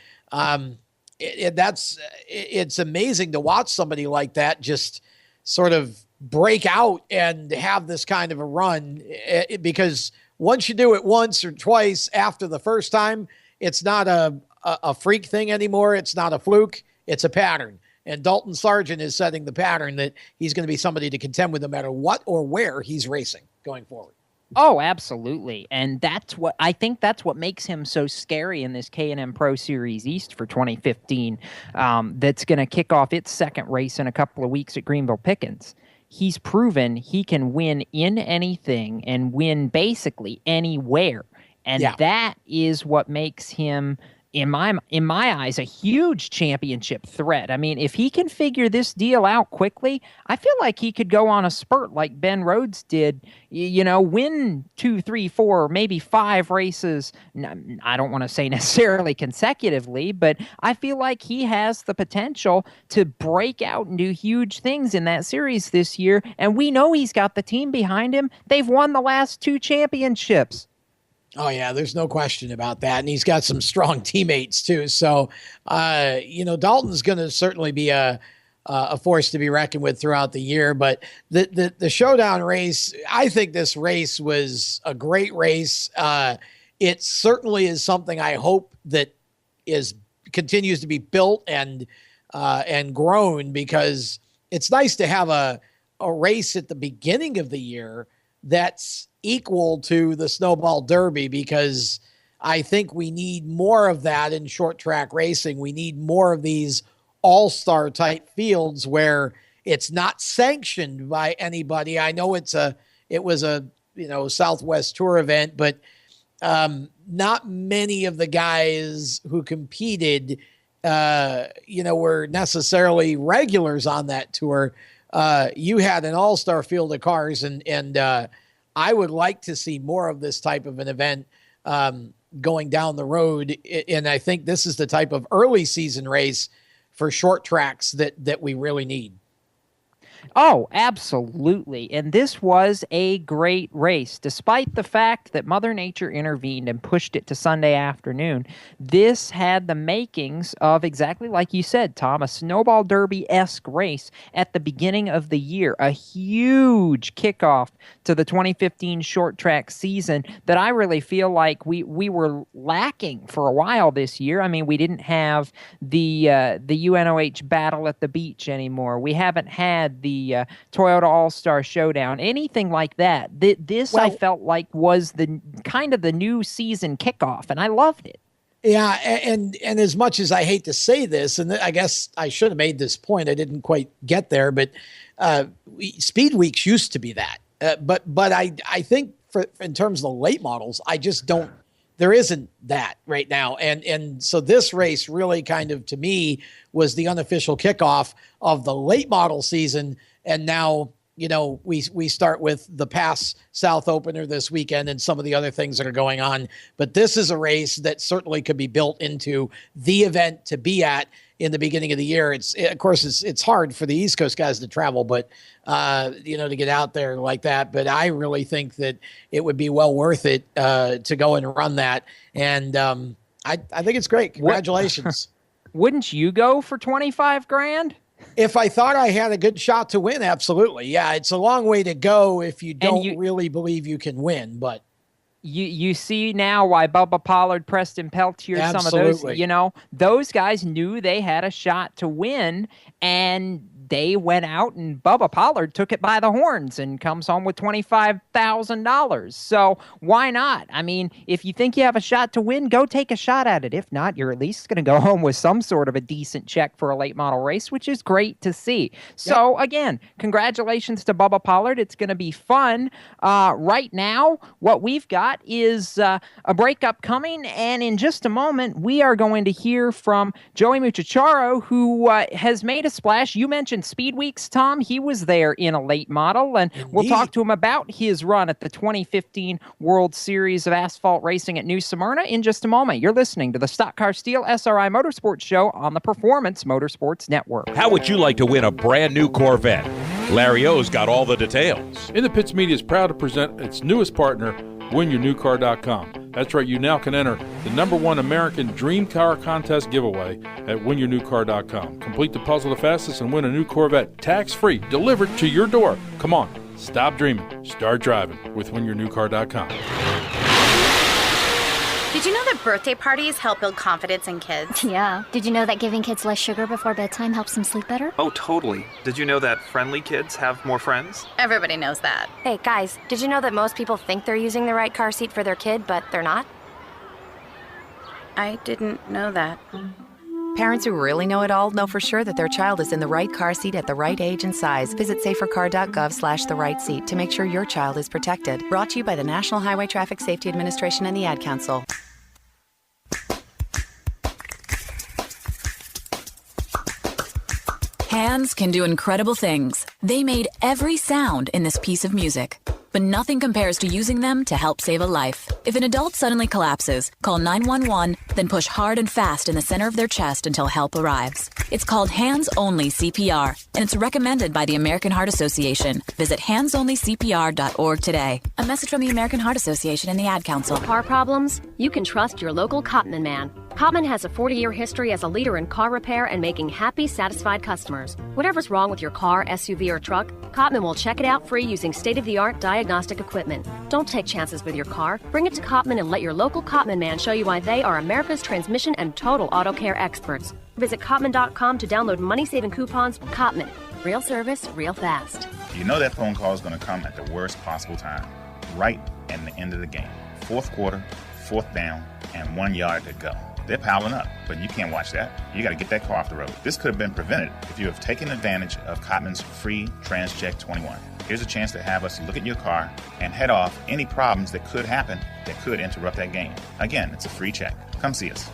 it's amazing to watch somebody like that just sort of break out and have this kind of a run, because once you do it once or twice after the first time, it's not a freak thing anymore. It's not a fluke. It's a pattern. And Dalton Sargent is setting the pattern that he's going to be somebody to contend with no matter what or where he's racing going forward. Oh, absolutely. And that's what makes him so scary in this K&N Pro Series East for 2015. That's going to kick off its second race in a couple of weeks at Greenville Pickens. He's proven he can win in anything and win basically anywhere. And that is what makes him, in my eyes, a huge championship threat. I mean, if he can figure this deal out quickly, I feel like he could go on a spurt like Ben Rhodes did, win 2, 3, 4, maybe 5 races. I don't want to say necessarily consecutively, but I feel like he has the potential to break out and do huge things in that series this year. And we know he's got the team behind him. They've won the last 2 championships. Oh, yeah, there's no question about that. And he's got some strong teammates, too. So, Dalton's going to certainly be a force to be reckoned with throughout the year. But the showdown race, I think this race was a great race. It certainly is something I hope that continues to be built and grown, because it's nice to have a race at the beginning of the year that's equal to the Snowball Derby, because I think we need more of that in short track racing. We need more of these all-star type fields where it's not sanctioned by anybody. I know it was a Southwest Tour event, but not many of the guys who competed, were necessarily regulars on that tour. You had an all-star field of cars, and I would like to see more of this type of an event going down the road. And I think this is the type of early season race for short tracks that we really need. Oh, absolutely. And this was a great race. Despite the fact that Mother Nature intervened and pushed it to Sunday afternoon, this had the makings of, exactly like you said, Tom, a snowball derby-esque race at the beginning of the year, a huge kickoff to the 2015 short track season that I really feel like we were lacking for a while this year. I mean, we didn't have the UNOH battle at the beach anymore. We haven't had the Toyota All-Star Showdown, anything like that. I felt like was the kind of the new season kickoff, and I loved it. Yeah, and as much as I hate to say this, and I guess I should have made this point, I didn't quite get there, but Speed Weeks used to be that. But I think in terms of the late models, I just don't. There isn't that right now. And so this race really kind of, to me, was the unofficial kickoff of the late model season. And now, we start with the Pass South Opener this weekend and some of the other things that are going on. But this is a race that certainly could be built into the event to be at in the beginning of the year. Of course, it's hard for the East Coast guys to travel, but to get out there like that. But I really think that it would be well worth it to go and run that. And I think it's great. Congratulations. Wouldn't you go for $25,000? If I thought I had a good shot to win, absolutely. Yeah, it's a long way to go if you don't really believe you can win, but You see now why Bubba Pollard, Preston Peltier, Absolutely. Some of those, those guys knew they had a shot to win, and they went out, and Bubba Pollard took it by the horns and comes home with $25,000. So why not? I mean, if you think you have a shot to win, go take a shot at it. If not, you're at least going to go home with some sort of a decent check for a late model race, which is great to see. So again, congratulations to Bubba Pollard. It's going to be fun. Right now, what we've got is a breakup coming, and in just a moment, we are going to hear from Joey Muchacharo, who has made a splash. You mentioned Speed Weeks, Tom. He was there in a late model, and we'll talk to him about his run at the 2015 World Series of Asphalt Racing at New Smyrna in just a moment. You're listening to the Stock Car Steel SRI Motorsports Show on the Performance Motorsports Network. How would you like to win a brand new Corvette? Larry O's got all the details. In the Pits Media is proud to present its newest partner, WinYourNewCar.com. That's right, you now can enter the #1 American Dream Car Contest giveaway at WinYourNewCar.com. Complete the puzzle the fastest and win a new Corvette tax-free, delivered to your door. Come on, stop dreaming, start driving with WinYourNewCar.com. Did you know that birthday parties help build confidence in kids? Yeah. Did you know that giving kids less sugar before bedtime helps them sleep better? Oh, totally. Did you know that friendly kids have more friends? Everybody knows that. Hey, guys, did you know that most people think they're using the right car seat for their kid, but they're not? I didn't know that. Parents who really know it all know for sure that their child is in the right car seat at the right age and size. Visit safercar.gov/the right seat to make sure your child is protected. Brought to you by the National Highway Traffic Safety Administration and the Ad Council. Hands can do incredible things. They made every sound in this piece of music. But nothing compares to using them to help save a life. If an adult suddenly collapses, call 911, then push hard and fast in the center of their chest until help arrives. It's called Hands-Only CPR, and it's recommended by the American Heart Association. Visit handsonlycpr.org today. A message from the American Heart Association and the Ad Council. Car problems? You can trust your local Cotman man. Cotman has a 40-year history as a leader in car repair and making happy, satisfied customers. Whatever's wrong with your car, SUV, or truck, Cotman will check it out free using state-of-the-art diagnostic equipment. Don't take chances with your car. Bring it to Cotman and let your local Cotman man show you why they are America's transmission and total auto care experts. Visit Cotman.com to download money-saving coupons. Cotman. Real service, real fast. You know that phone call is going to come at the worst possible time. Right at the end of the game. Fourth quarter, fourth down, and 1 yard to go. They're piling up, but you can't watch that. You got to get that car off the road. This could have been prevented if you have taken advantage of Cotman's free TransCheck 21. Here's a chance to have us look at your car and head off any problems that could happen that could interrupt that game. Again, it's a free check. Come see us.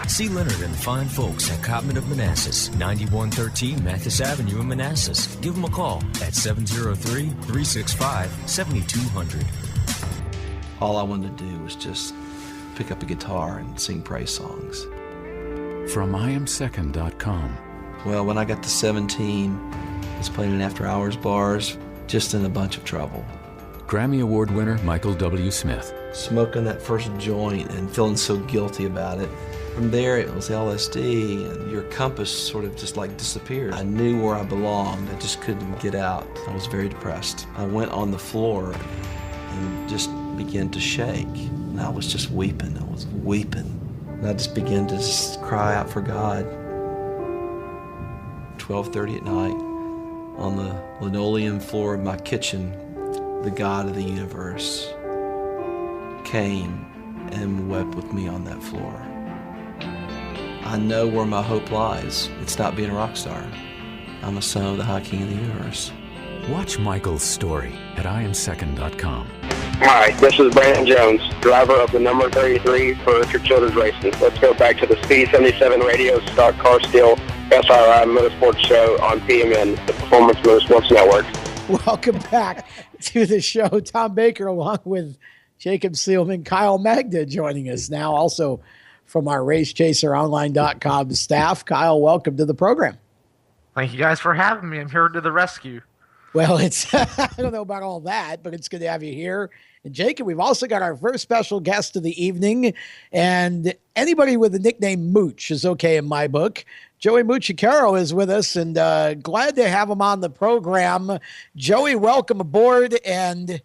See Leonard and the fine folks at Cotman of Manassas, 9113 Mathis Avenue in Manassas. Give them a call at 703-365-7200. All I wanted to do was just pick up a guitar and sing praise songs. From IamSecond.com. Well, when I got to 17, I was playing in after-hours bars, just in a bunch of trouble. Grammy Award winner Michael W. Smith. Smoking that first joint and feeling so guilty about it. From there, it was LSD, and your compass sort of just like disappeared. I knew where I belonged. I just couldn't get out. I was very depressed. I went on the floor and just began to shake. And I was just weeping. I was weeping. And I just began to just cry out for God. 12:30 at night, on the linoleum floor of my kitchen, the God of the universe came and wept with me on that floor. I know where my hope lies. It's not being a rock star. I'm a son of the High King of the universe. Watch Michael's story at IamSecond.com. Hi, this is Brandon Jones, driver of the number 33 for Richard Childers Racing. Let's go back to the Speed 77 Radio Stock Car Steel SRI Motorsports Show on PMN, the Performance Motorsports Network. Welcome back to the show. Tom Baker along with Jacob Seelman, Kyle Magda joining us now, also from our RaceChaserOnline.com staff. Kyle, welcome to the program. Thank you guys for having me. I'm here to the rescue. Well, it's I don't know about all that, but it's good to have you here. And Jacob, we've also got our first special guest of the evening, and anybody with the nickname Mooch is okay in my book. Joey Muchicaro is with us, and glad to have him on the program. Joey, welcome aboard. And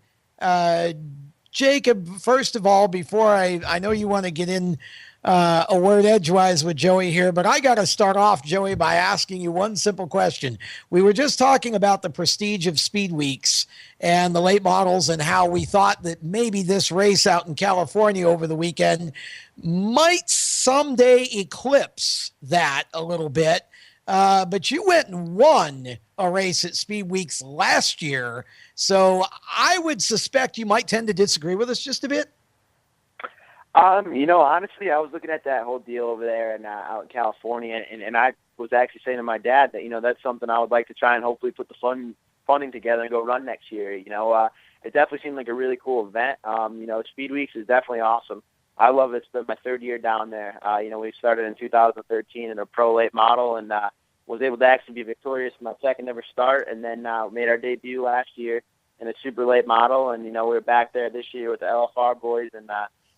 Jacob, first of all, before I know you want to get in a word edgewise with Joey here, but I got to start off, Joey, by asking you one simple question. We were just talking about the prestige of Speed Weeks and the late models and how we thought that maybe this race out in California over the weekend might someday eclipse that a little bit. But you went and won a race at Speed Weeks last year. So I would suspect you might tend to disagree with us just a bit. Honestly, I was looking at that whole deal over there and out in California, and I was actually saying to my dad that, that's something I would like to try and hopefully put the funding together and go run next year. It definitely seemed like a really cool event. Speed Weeks is definitely awesome. I love it. It's been my third year down there. We started in 2013 in a pro late model and was able to actually be victorious in my second ever start, and then made our debut last year in a super late model. And, we were back there this year with the LFR boys, and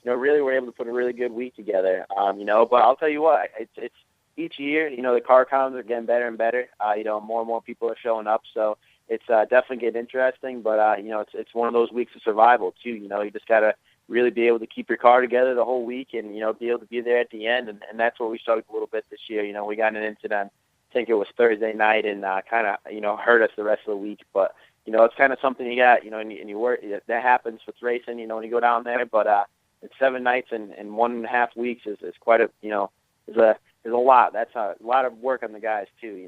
really we're able to put a really good week together, but I'll tell you what, it's each year, the car counts are getting better and better. More and more people are showing up. So it's definitely getting interesting, but, it's one of those weeks of survival too. You just got to really be able to keep your car together the whole week and, be able to be there at the end. And that's where we struggled a little bit this year. We got an incident, I think it was Thursday night, and kind of, hurt us the rest of the week. But, it's kind of something you got, and you work, that happens with racing, when you go down there. But, it's 7 nights and 1.5 weeks is quite a, is a lot. That's a lot of work on the guys too,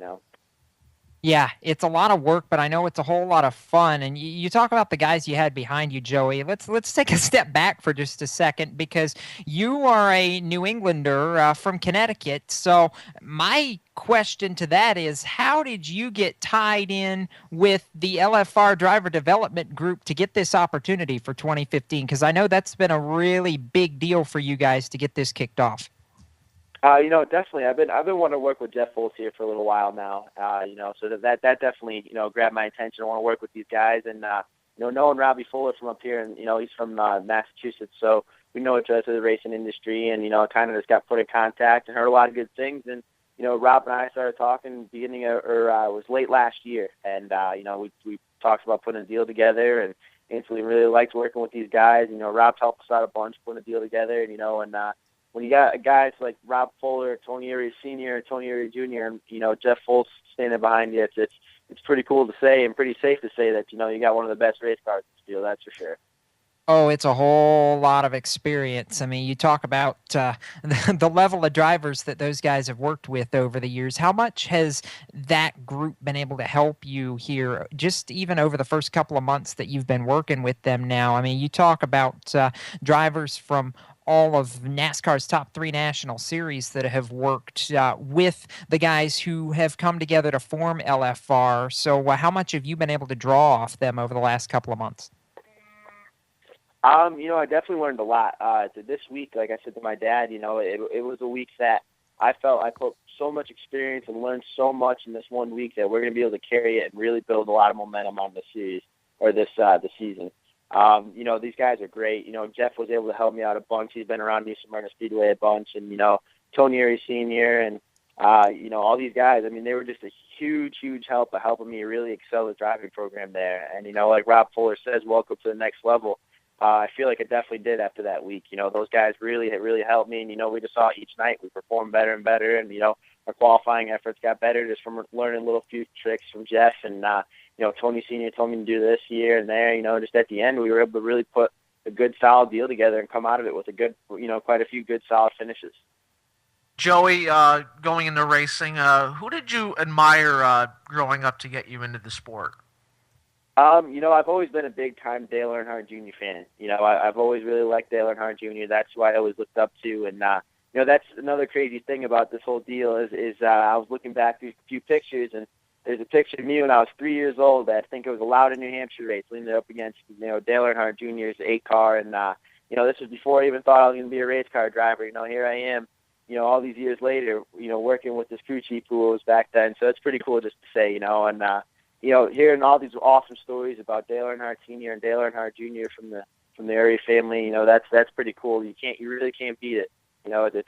Yeah, it's a lot of work, but I know it's a whole lot of fun. And you talk about the guys you had behind you, Joey. Let's take a step back for just a second, because you are a New Englander from Connecticut. So my question to that is, how did you get tied in with the LFR Driver Development Group to get this opportunity for 2015? Because I know that's been a really big deal for you guys to get this kicked off. Definitely. I've been wanting to work with Jeff Foltz here for a little while now. So that definitely, grabbed my attention. I want to work with these guys, and knowing Robbie Fuller from up here, and he's from Massachusetts, so we know each other through the racing industry, and kind of just got put in contact and heard a lot of good things. And Rob and I started talking beginning of, it was late last year, and we talked about putting a deal together, and instantly really liked working with these guys. Rob's helped us out a bunch putting a deal together, and when you got guys like Rob Fuller, Tony Uri Sr., Tony Uri Jr., and Jeff Foltz standing behind you, it's pretty cool to say and pretty safe to say that you got one of the best race cars in the field. That's for sure. Oh, it's a whole lot of experience. I mean, you talk about the level of drivers that those guys have worked with over the years. How much has that group been able to help you here, just even over the first couple of months that you've been working with them now? I mean, you talk about drivers from all of NASCAR's top 3 national series that have worked with the guys who have come together to form LFR. So how much have you been able to draw off them over the last couple of months? I definitely learned a lot. This week, like I said to my dad, it was a week that I felt I put so much experience and learned so much in this one week that we're going to be able to carry it and really build a lot of momentum on the series or the season. These guys are great. Jeff was able to help me out a bunch. He's been around New Smyrna Speedway a bunch, and Tony Erie Sr. and all these guys. I mean, they were just a huge help of helping me really excel the driving program there. And like Rob Fuller says, welcome to the next level. I feel like it definitely did after that week. Those guys really helped me. And, we just saw each night we performed better and better. And, our qualifying efforts got better just from learning little few tricks from Jeff. And, Tony Sr. told me to do this here and there. Just at the end, we were able to really put a good, solid deal together and come out of it with a good, quite a few good, solid finishes. Joey, going into racing, who did you admire growing up to get you into the sport? I've always been a big-time Dale Earnhardt Jr. fan. I've always really liked Dale Earnhardt Jr. That's who I always looked up to. And, that's another crazy thing about this whole deal is I was looking back through a few pictures, and there's a picture of me when I was 3 years old that I think it was a Loudon, New Hampshire race, leaning up against, Dale Earnhardt Jr.'s 8-car. And, this was before I even thought I was going to be a race car driver. Here I am, all these years later, working with this crew chief who was back then. So it's pretty cool just to say, and, hearing all these awesome stories about Dale Earnhardt Sr. and Dale Earnhardt Jr. from the Erie family, that's pretty cool. You really can't beat it.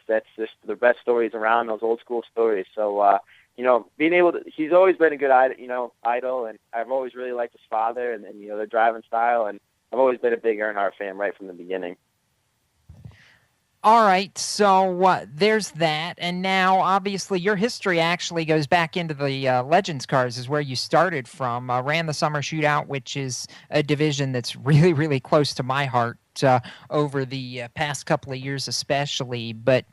That's just the best stories around, those old school stories. So, being able to, he's always been a good idol, and I've always really liked his father and their driving style, and I've always been a big Earnhardt fan right from the beginning. All right, so there's that, and now obviously your history actually goes back into the Legends cars, is where you started from. Ran the Summer Shootout, which is a division that's really, really close to my heart over the past couple of years, especially. But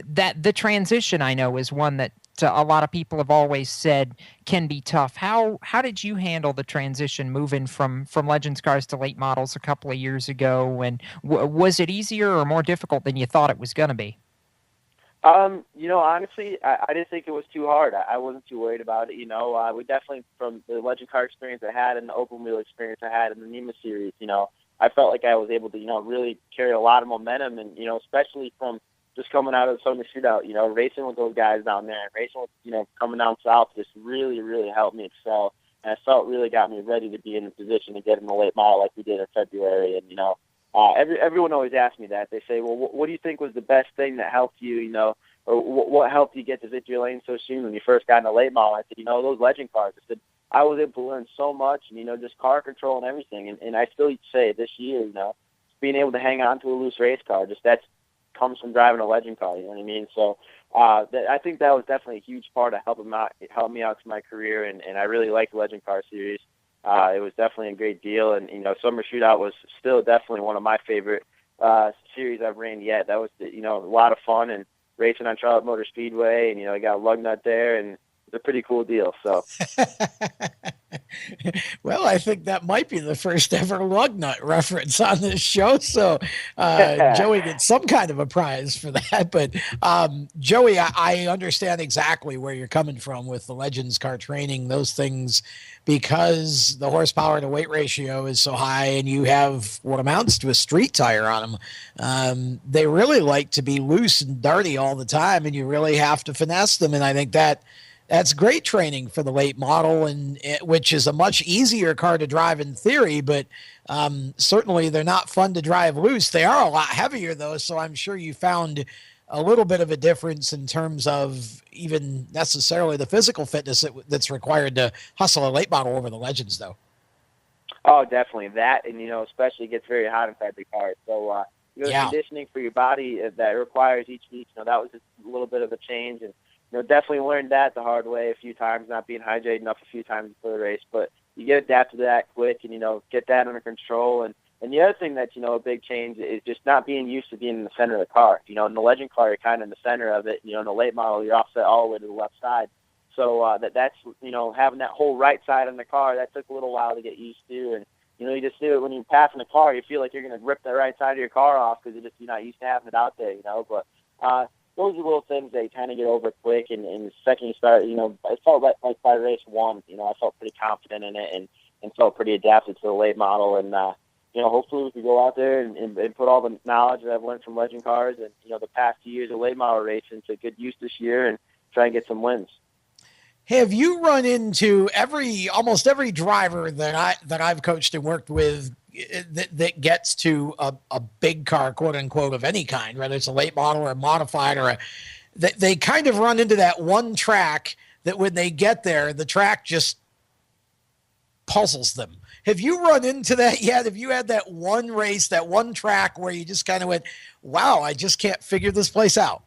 that the transition, I know, is one that a lot of people have always said can be tough. How did you handle the transition moving from Legends cars to late models a couple of years ago? And was it easier or more difficult than you thought it was going to be? Honestly, I didn't think it was too hard. I wasn't too worried about it. We definitely, from the Legend car experience I had and the open wheel experience I had in the NEMA series, I felt like I was able to, really carry a lot of momentum, and, especially from just coming out of the Summer Shootout, racing with those guys down there, and racing with, coming down south just really, really helped me excel. And I felt really got me ready to be in a position to get in the late model like we did in February. And, everyone always asks me that. They say, well, what do you think was the best thing that helped you, or what helped you get to victory lane so soon when you first got in the late model? I said, those Legend cars. I said, I was able to learn so much, and, just car control and everything. And I still say this year, being able to hang on to a loose race car, that comes from driving a Legend car, you know what I mean? So I think that was definitely a huge part of helping me out to my career, and I really liked the Legend car series. It was definitely a great deal, and, Summer Shootout was still definitely one of my favorite series I've ran yet. That was, a lot of fun, and racing on Charlotte Motor Speedway, and, I got a lug nut there, and it's a pretty cool deal. So, well, I think that might be the first ever lug nut reference on this show. So, Joey gets some kind of a prize for that. But, Joey, I understand exactly where you're coming from with the Legends car training, those things, because the horsepower to weight ratio is so high, and you have what amounts to a street tire on them. They really like to be loose and dirty all the time, and you really have to finesse them. And I think that's great training for the late model, and which is a much easier car to drive in theory, but certainly they're not fun to drive loose. They are a lot heavier, though, so I'm sure you found a little bit of a difference in terms of even necessarily the physical fitness that's required to hustle a late model over the Legends, though. Oh, definitely. That, and, especially it gets very hot inside the car. So, conditioning for your body that requires each week, that was just a little bit of a change, and definitely learned that the hard way a few times, not being hydrated enough a few times before the race. But you get adapted to that quick, and, get that under control. And, And the other thing that's, a big change is just not being used to being in the center of the car. In the legend car, you're kind of in the center of it. In the late model, you're offset all the way to the left side. So that's having that whole right side on the car, that took a little while to get used to. And, you just do it when you're passing the car, you feel like you're going to rip the right side of your car off because you're not used to having it out there, But those are little things that you kind of get over quick. And the second you start, it felt like by race one, I felt pretty confident in it and felt pretty adapted to the late model. And, hopefully we can go out there and put all the knowledge that I've learned from legend cars and, the past 2 years of late model racing to good use this year and try and get some wins. Have you run into almost every driver that I've coached and worked with that gets to a big car, quote unquote, of any kind, whether it's a late model or a modified they kind of run into that one track that when they get there, the track just puzzles them. Have you run into that yet? Have you had that one race, that one track where you just kind of went, wow, I just can't figure this place out?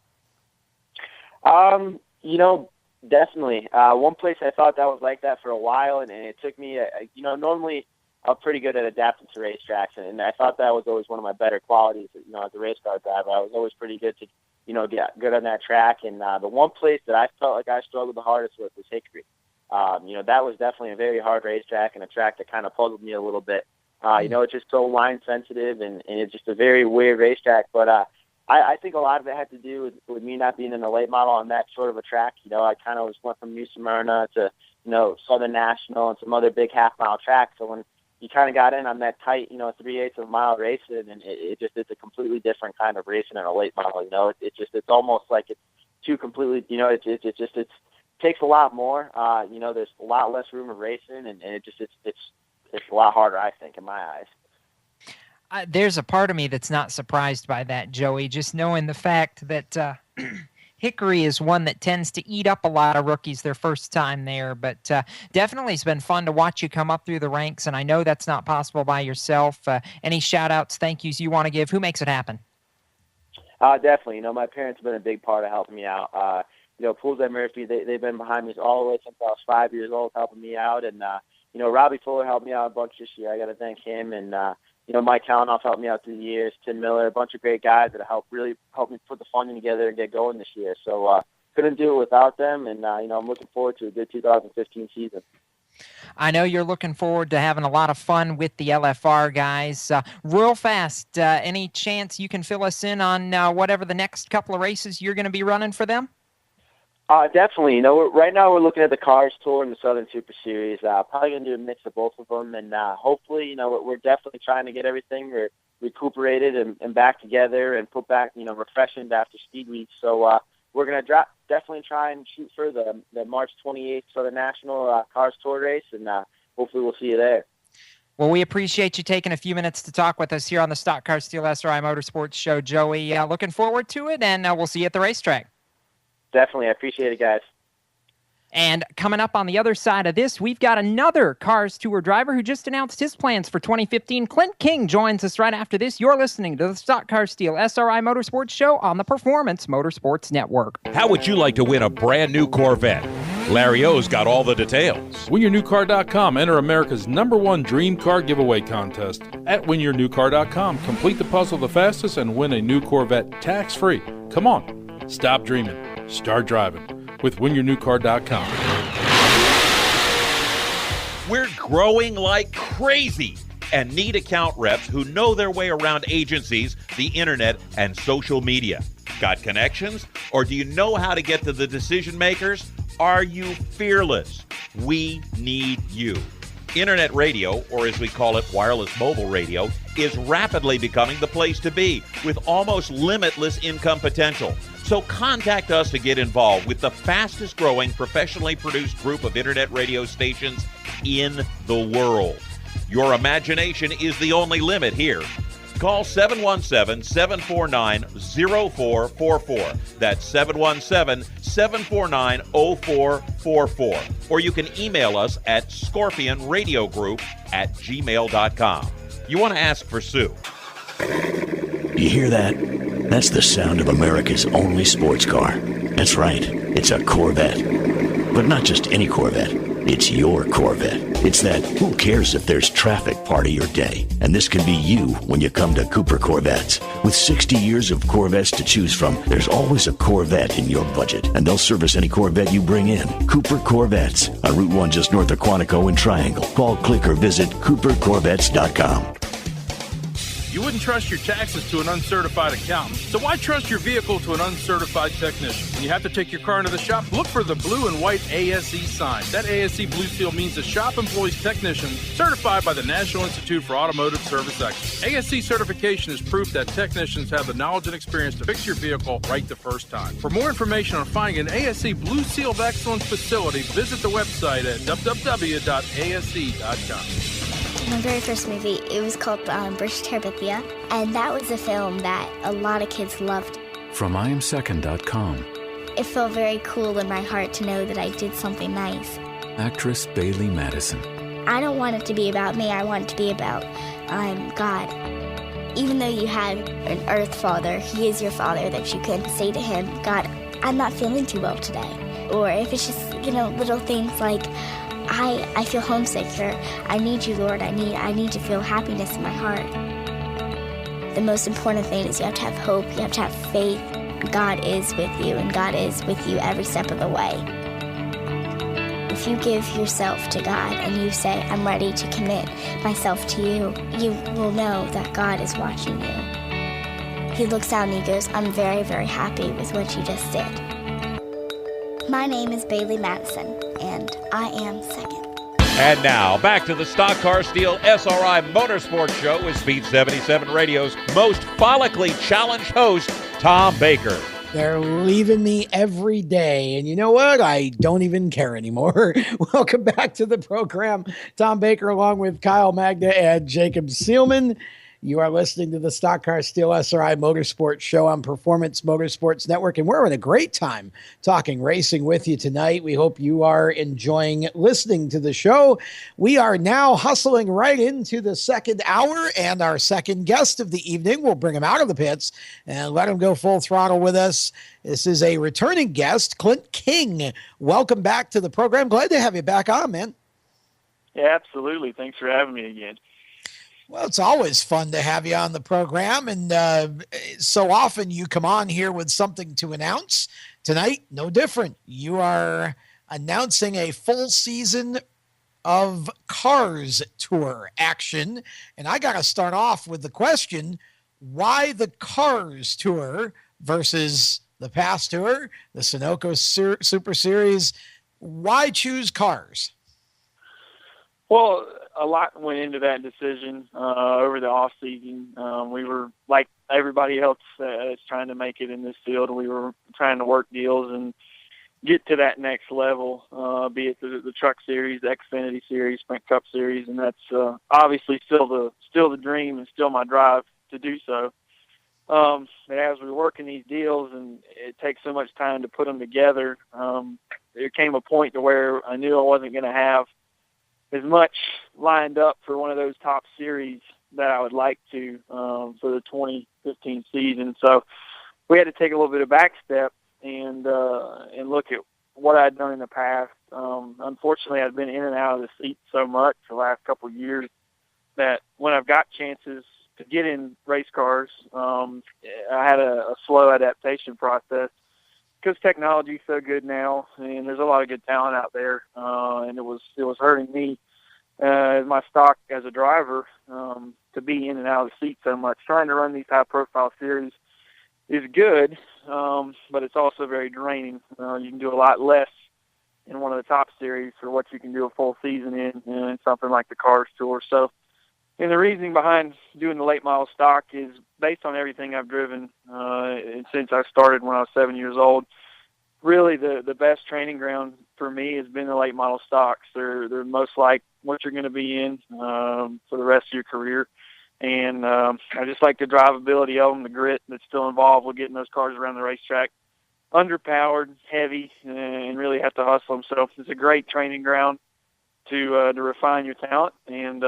Definitely. One place I thought that was like that for a while, and it took me, normally I'm pretty good at adapting to racetracks, and I thought that was always one of my better qualities, as a race car driver. I was always pretty good to, get good on that track, and the one place that I felt like I struggled the hardest with was Hickory. That was definitely a very hard racetrack and a track that kind of puzzled me a little bit. It's just so line sensitive, and it's just a very weird racetrack, but I think a lot of it had to do with me not being in the late model on that sort of a track. I kind of went from New Smyrna to, Southern National and some other big half-mile tracks. So when you kind of got in on that tight, 3/8 of a mile racing, and it's a completely different kind of racing in a late model. It's almost like it's two completely, it takes a lot more. There's a lot less room of racing, and it's a lot harder, I think, in my eyes. There's a part of me that's not surprised by that, Joey, just knowing the fact that Hickory is one that tends to eat up a lot of rookies their first time there. But definitely it's been fun to watch you come up through the ranks, and I know that's not possible by yourself. Any shout-outs, thank yous you want to give? Who makes it happen? Definitely. My parents have been a big part of helping me out. Pools and Murphy, they've been behind me all the way since I was 5 years old, helping me out. And, Robbie Fuller helped me out a bunch this year. I got to thank him. And, Mike Kalanoff helped me out through the years, Tim Miller, a bunch of great guys that really helped me put the funding together and get going this year. So couldn't do it without them, and I'm looking forward to a good 2015 season. I know you're looking forward to having a lot of fun with the LFR guys. Real fast, any chance you can fill us in on whatever the next couple of races you're going to be running for them? Definitely. Right now we're looking at the Cars Tour and the Southern Super Series. Probably going to do a mix of both of them, and hopefully, we're definitely trying to get everything recuperated and back together and put back, refreshing after Speed Week. So we're going to definitely try and shoot for the March 28th Southern National Cars Tour race, and hopefully we'll see you there. Well, we appreciate you taking a few minutes to talk with us here on the Stock Car Steel SRI Motorsports Show, Joey. Looking forward to it, and we'll see you at the racetrack. Definitely. I appreciate it, guys. And coming up on the other side of this, we've got another Cars Tour driver who just announced his plans for 2015. Clint King joins us right after this. You're listening to the Stock Car Steel SRI Motorsports Show on the Performance Motorsports Network. How would you like to win a brand new Corvette? Larry O's got all the details. WinYourNewCar.com. Enter America's #1 dream car giveaway contest. At WinYourNewCar.com, complete the puzzle the fastest and win a new Corvette tax-free. Come on, stop dreaming. Start driving with WinYourNewCar.com. We're growing like crazy and need account reps who know their way around agencies, the internet, and social media. Got connections? Or do you know how to get to the decision makers? Are you fearless? We need you. Internet radio, or as we call it, wireless mobile radio, is rapidly becoming the place to be with almost limitless income potential. So contact us to get involved with the fastest growing professionally produced group of internet radio stations in the world. Your imagination is the only limit here. Call 717-749-0444. That's 717-749-0444. Or you can email us at scorpionradiogroup@gmail.com. You want to ask for Sue. You hear that? That's the sound of America's only sports car. That's right, it's a Corvette. But not just any Corvette. It's your Corvette. It's that who cares if there's traffic part of your day. And this can be you when you come to Cooper Corvettes. With 60 years of Corvettes to choose from, there's always a Corvette in your budget. And they'll service any Corvette you bring in. Cooper Corvettes on Route 1 just north of Quantico and Triangle. Call, click, or visit CooperCorvettes.com. You wouldn't trust your taxes to an uncertified accountant, so why trust your vehicle to an uncertified technician? When you have to take your car into the shop, look for the blue and white ASE sign. That ASE blue seal means the shop employs technicians certified by the National Institute for Automotive Service Excellence. ASE certification is proof that technicians have the knowledge and experience to fix your vehicle right the first time. For more information on finding an ASE Blue Seal of Excellence facility, visit the website at www.ase.com. My very first movie, it was called British Terabithia, and that was a film that a lot of kids loved. From IamSecond.com. It felt very cool in my heart to know that I did something nice. Actress Bailey Madison. I don't want it to be about me, I want it to be about God. Even though you have an earth father, he is your father, that you can say to him, God, I'm not feeling too well today. Or if it's just, little things like, I feel homesick, or I need you, Lord. I need to feel happiness in my heart. The most important thing is you have to have hope. You have to have faith. God is with you, and God is with you every step of the way. If you give yourself to God and you say, I'm ready to commit myself to you, you will know that God is watching you. He looks down and he goes, I'm very, very happy with what you just did. My name is Bailey Madison, and I am second. And now, back to the Stock Car Steel SRI Motorsports Show with Speed 77 Radio's most follically challenged host, Tom Baker. They're leaving me every day, and you know what? I don't even care anymore. Welcome back to the program. Tom Baker along with Kyle Magda and Jacob Seelman. You are listening to the Stock Car Steel SRI Motorsports Show on Performance Motorsports Network, and we're having a great time talking racing with you tonight. We hope you are enjoying listening to the show. We are now hustling right into the second hour, and our second guest of the evening, we'll bring him out of the pits and let him go full throttle with us. This is a returning guest, Clint King. Welcome back to the program. Glad to have you back on, man. Yeah, absolutely. Thanks for having me again. Well, it's always fun to have you on the program, and so often you come on here with something to announce. Tonight, no different. You are announcing a full season of Cars Tour action, and I got to start off with the question, why the Cars Tour versus the past tour, the Sunoco Super Series? Why choose Cars? Well, a lot went into that decision over the off season. We were like everybody else that's trying to make it in this field. We were trying to work deals and get to that next level, be it the Truck Series, the Xfinity Series, Sprint Cup Series, and that's obviously still the dream and still my drive to do so. But as we were working these deals, and it takes so much time to put them together, there came a point to where I knew I wasn't going to have as much lined up for one of those top series that I would like to for the 2015 season. So we had to take a little bit of back step and look at what I'd done in the past. Unfortunately, I've been in and out of the seat so much the last couple of years that when I've got chances to get in race cars, I had a slow adaptation process because technology is so good now, and there's a lot of good talent out there, and it was hurting me my stock as a driver to be in and out of the seat so much. Trying to run these high-profile series is good, but it's also very draining. You can do a lot less in one of the top series for what you can do a full season in something like the Cars Tour. So, and the reasoning behind doing the late model stock is based on everything I've driven since I started when I was 7 years old. Really, the best training ground for me has been the late model stocks. They're most like what you're going to be in for the rest of your career. And I just like the drivability of them, the grit that's still involved with getting those cars around the racetrack. Underpowered, heavy, and really have to hustle them. So it's a great training ground to refine your talent, and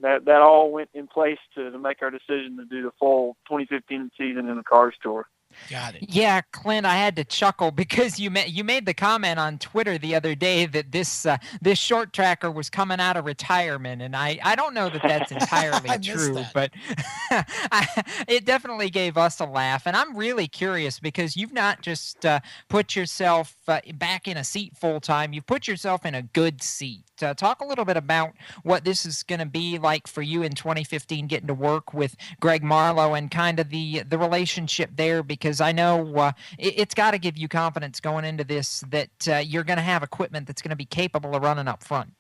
that all went in place to make our decision to do the full 2015 season in the Cars Tour. Got it. Yeah, Clint, I had to chuckle because you made the comment on Twitter the other day that this short tracker was coming out of retirement, and I don't know that that's entirely true, that. but it definitely gave us a laugh. And I'm really curious because you've not just put yourself back in a seat full time; you've put yourself in a good seat. Talk a little bit about what this is going to be like for you in 2015, getting to work with Greg Marlowe and kind of the relationship there, because I know it's got to give you confidence going into this that you're going to have equipment that's going to be capable of running up front.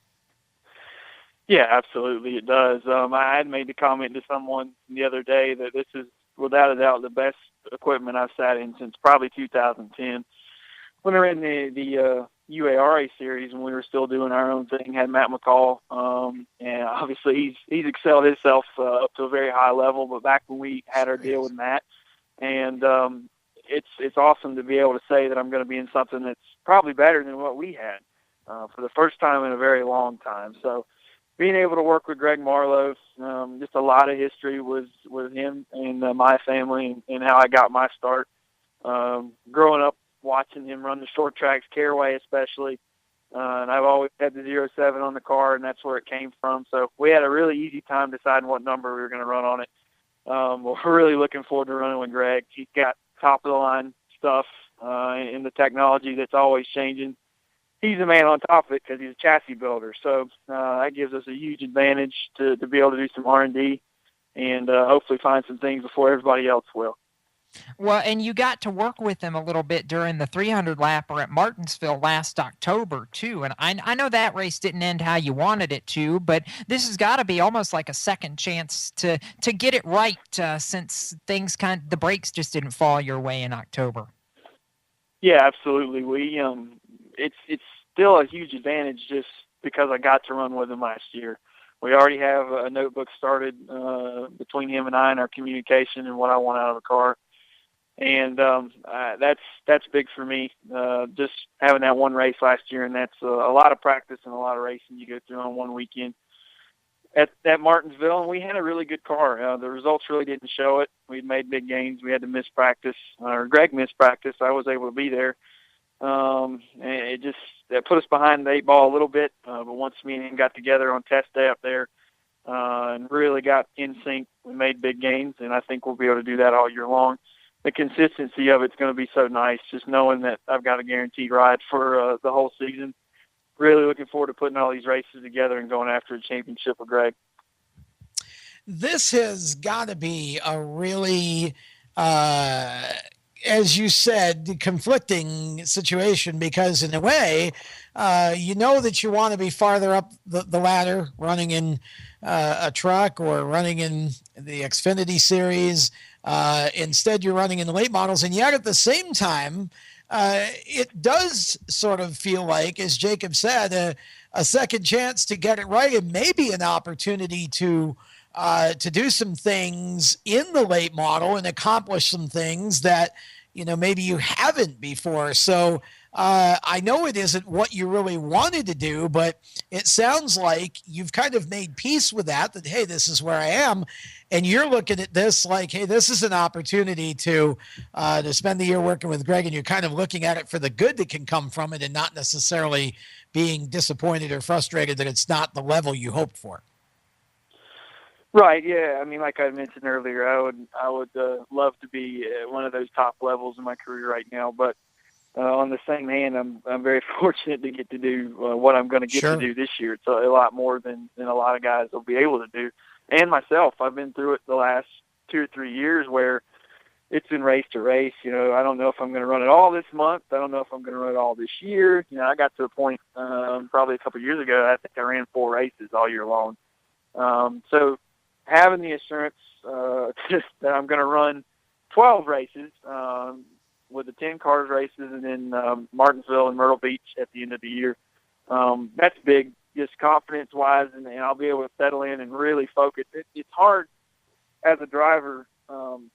Yeah, absolutely, it does. I had made the comment to someone the other day that this is without a doubt the best equipment I've sat in since probably 2010. When we were in the UARA series and we were still doing our own thing, had Matt McCall, and obviously he's excelled himself up to a very high level. But back when we had our deal with Matt, and it's awesome to be able to say that I'm going to be in something that's probably better than what we had for the first time in a very long time. So being able to work with Greg Marlowe, just a lot of history with him and my family and how I got my start. Growing up, watching him run the short tracks, Caraway especially, and I've always had the 07 on the car, and that's where it came from. So we had a really easy time deciding what number we were going to run on it. We're really looking forward to running with Greg. He's got top-of-the-line stuff in the technology that's always changing. He's a man on top of it because he's a chassis builder. So that gives us a huge advantage to be able to do some R&D and hopefully find some things before everybody else will. Well, and you got to work with him a little bit during the 300 lapper at Martinsville last October, too. And I know that race didn't end how you wanted it to, but this has got to be almost like a second chance to get it right since things the brakes just didn't fall your way in October. Yeah, absolutely. We it's still a huge advantage just because I got to run with him last year. We already have a notebook started between him and I in our communication and what I want out of a car. And that's big for me, just having that one race last year, and that's a lot of practice and a lot of racing you go through on one weekend at Martinsville. And we had a really good car. The results really didn't show it. We'd made big gains. We had to miss practice, or Greg missed practice. I was able to be there. And it put us behind the 8 ball a little bit. But once me and him got together on test day up there and really got in sync, we made big gains, and I think we'll be able to do that all year long. The consistency of it's going to be so nice, just knowing that I've got a guaranteed ride for the whole season. Really looking forward to putting all these races together and going after a championship with Greg. This has got to be a really, as you said, conflicting situation because in a way, you know that you want to be farther up the ladder running in a truck or running in the Xfinity series. Instead, you're running in the late models, and yet at the same time, it does sort of feel like, as Jacob said, a second chance to get it right and maybe an opportunity to do some things in the late model and accomplish some things that, maybe you haven't before. So I know it isn't what you really wanted to do, but it sounds like you've kind of made peace with that, hey, this is where I am. And you're looking at this like, hey, this is an opportunity to spend the year working with Greg, and you're kind of looking at it for the good that can come from it and not necessarily being disappointed or frustrated that it's not the level you hoped for. Right, yeah. I mean, like I mentioned earlier, I would love to be at one of those top levels in my career right now, but on the same hand, I'm very fortunate to get to do what I'm going to get to do this year. It's a lot more than a lot of guys will be able to do. And myself, I've been through it the last 2 or 3 years where it's been race to race. I don't know if I'm going to run it all this month. I don't know if I'm going to run it all this year. I got to a point probably a couple of years ago, I think I ran 4 races all year long. So having the assurance that I'm going to run 12 races with the 10 cars races and then Martinsville and Myrtle Beach at the end of the year, that's big. Just confidence-wise, and I'll be able to settle in and really focus. It's hard as a driver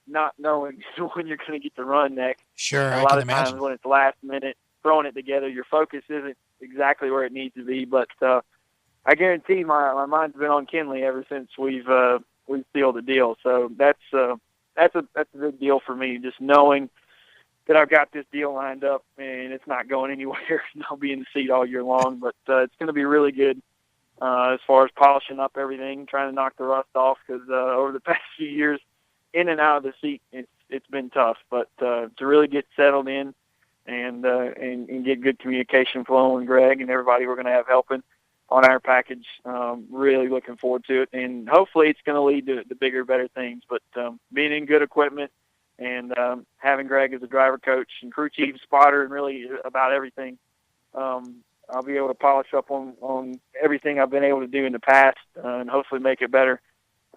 not knowing when you're going to get to run next. Sure, a lot of times when it's last minute, throwing it together, your focus isn't exactly where it needs to be. But I guarantee my mind's been on Kinley ever since we've sealed the deal. So that's a big deal for me, just knowing that I've got this deal lined up, and it's not going anywhere. And I'll be in the seat all year long, but it's going to be really good as far as polishing up everything, trying to knock the rust off, because over the past few years, in and out of the seat, it's been tough. But to really get settled in and get good communication flowing, Greg and everybody we're going to have helping on our package, really looking forward to it. And hopefully it's going to lead to bigger, better things. But being in good equipment and having Greg as a driver coach and crew chief, spotter, and really about everything, I'll be able to polish up on everything I've been able to do in the past and hopefully make it better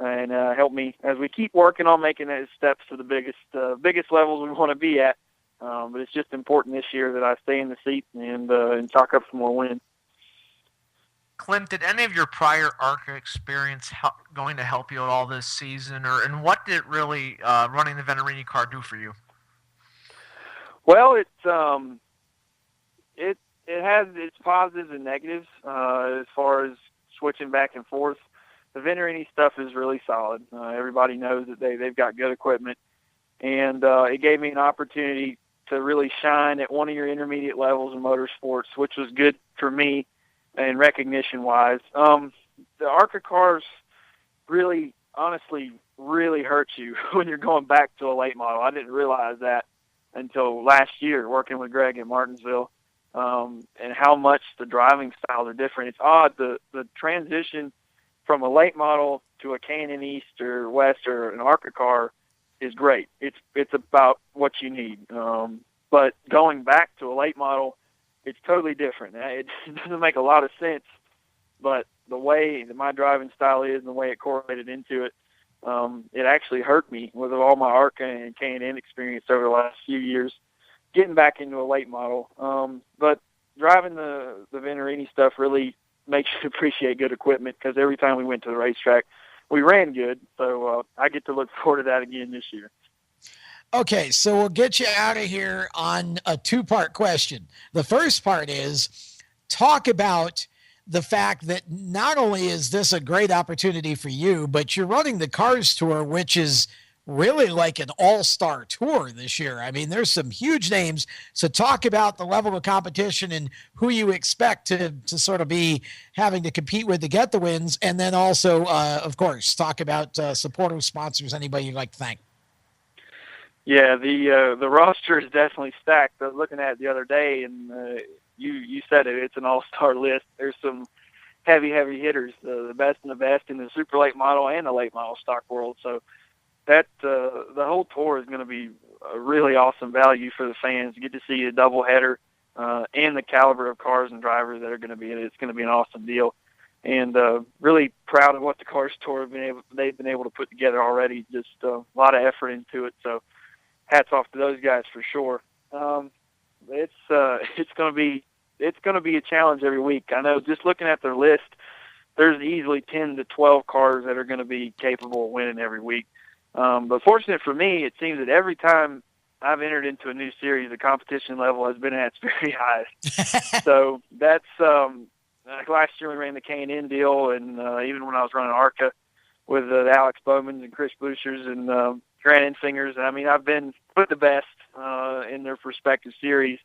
and help me as we keep working on making those steps to the biggest levels we want to be at. But it's just important this year that I stay in the seat and chalk up some more wins. Clint, did any of your prior ARCA experience going to help you at all this season, and what did really running the Venturini car do for you? Well, it has its positives and negatives as far as switching back and forth. The Venturini stuff is really solid. Everybody knows that they've got good equipment, and it gave me an opportunity to really shine at one of your intermediate levels in motorsports, which was good for me and recognition-wise. The ARCA cars really, honestly, really hurt you when you're going back to a late model. I didn't realize that until last year working with Greg at Martinsville, and how much the driving styles are different. It's odd, the transition from a late model to a K&N East or West or an ARCA car is great. It's about what you need. But going back to a late model, it's totally different. It doesn't make a lot of sense, but the way that my driving style is and the way it correlated into it, it actually hurt me with all my ARCA and K&N experience over the last few years, getting back into a late model. But driving the Venturini stuff really makes you appreciate good equipment, because every time we went to the racetrack, we ran good. So I get to look forward to that again this year. Okay, so we'll get you out of here on a two-part question. The first part is talk about the fact that not only is this a great opportunity for you, but you're running the Cars Tour, which is really like an all-star tour this year. I mean, there's some huge names. So talk about the level of competition and who you expect to sort of be having to compete with to get the wins. And then also, of course, talk about supportive sponsors, anybody you'd like to thank. Yeah, the roster is definitely stacked. I was looking at it the other day, and you said it. It's an all-star list. There's some heavy hitters, the best and the best in the super late model and the late model stock world. So that the whole tour is going to be a really awesome value for the fans. You get to see a doubleheader and the caliber of cars and drivers that are going to be in it. It's going to be an awesome deal, and really proud of what the Cars Tour they've been able to put together already. Just a lot of effort into it. So hats off to those guys for sure. It's going to be a challenge every week. I know, just looking at their list, there's easily 10 to 12 cars that are going to be capable of winning every week. But fortunate for me, it seems that every time I've entered into a new series, the competition level has been at its very highest. So that's like last year we ran the K&N deal, and even when I was running ARCA with Alex Bowman and Chris Bouchers and Grant Infingers. I mean, I've been with the best in their respective series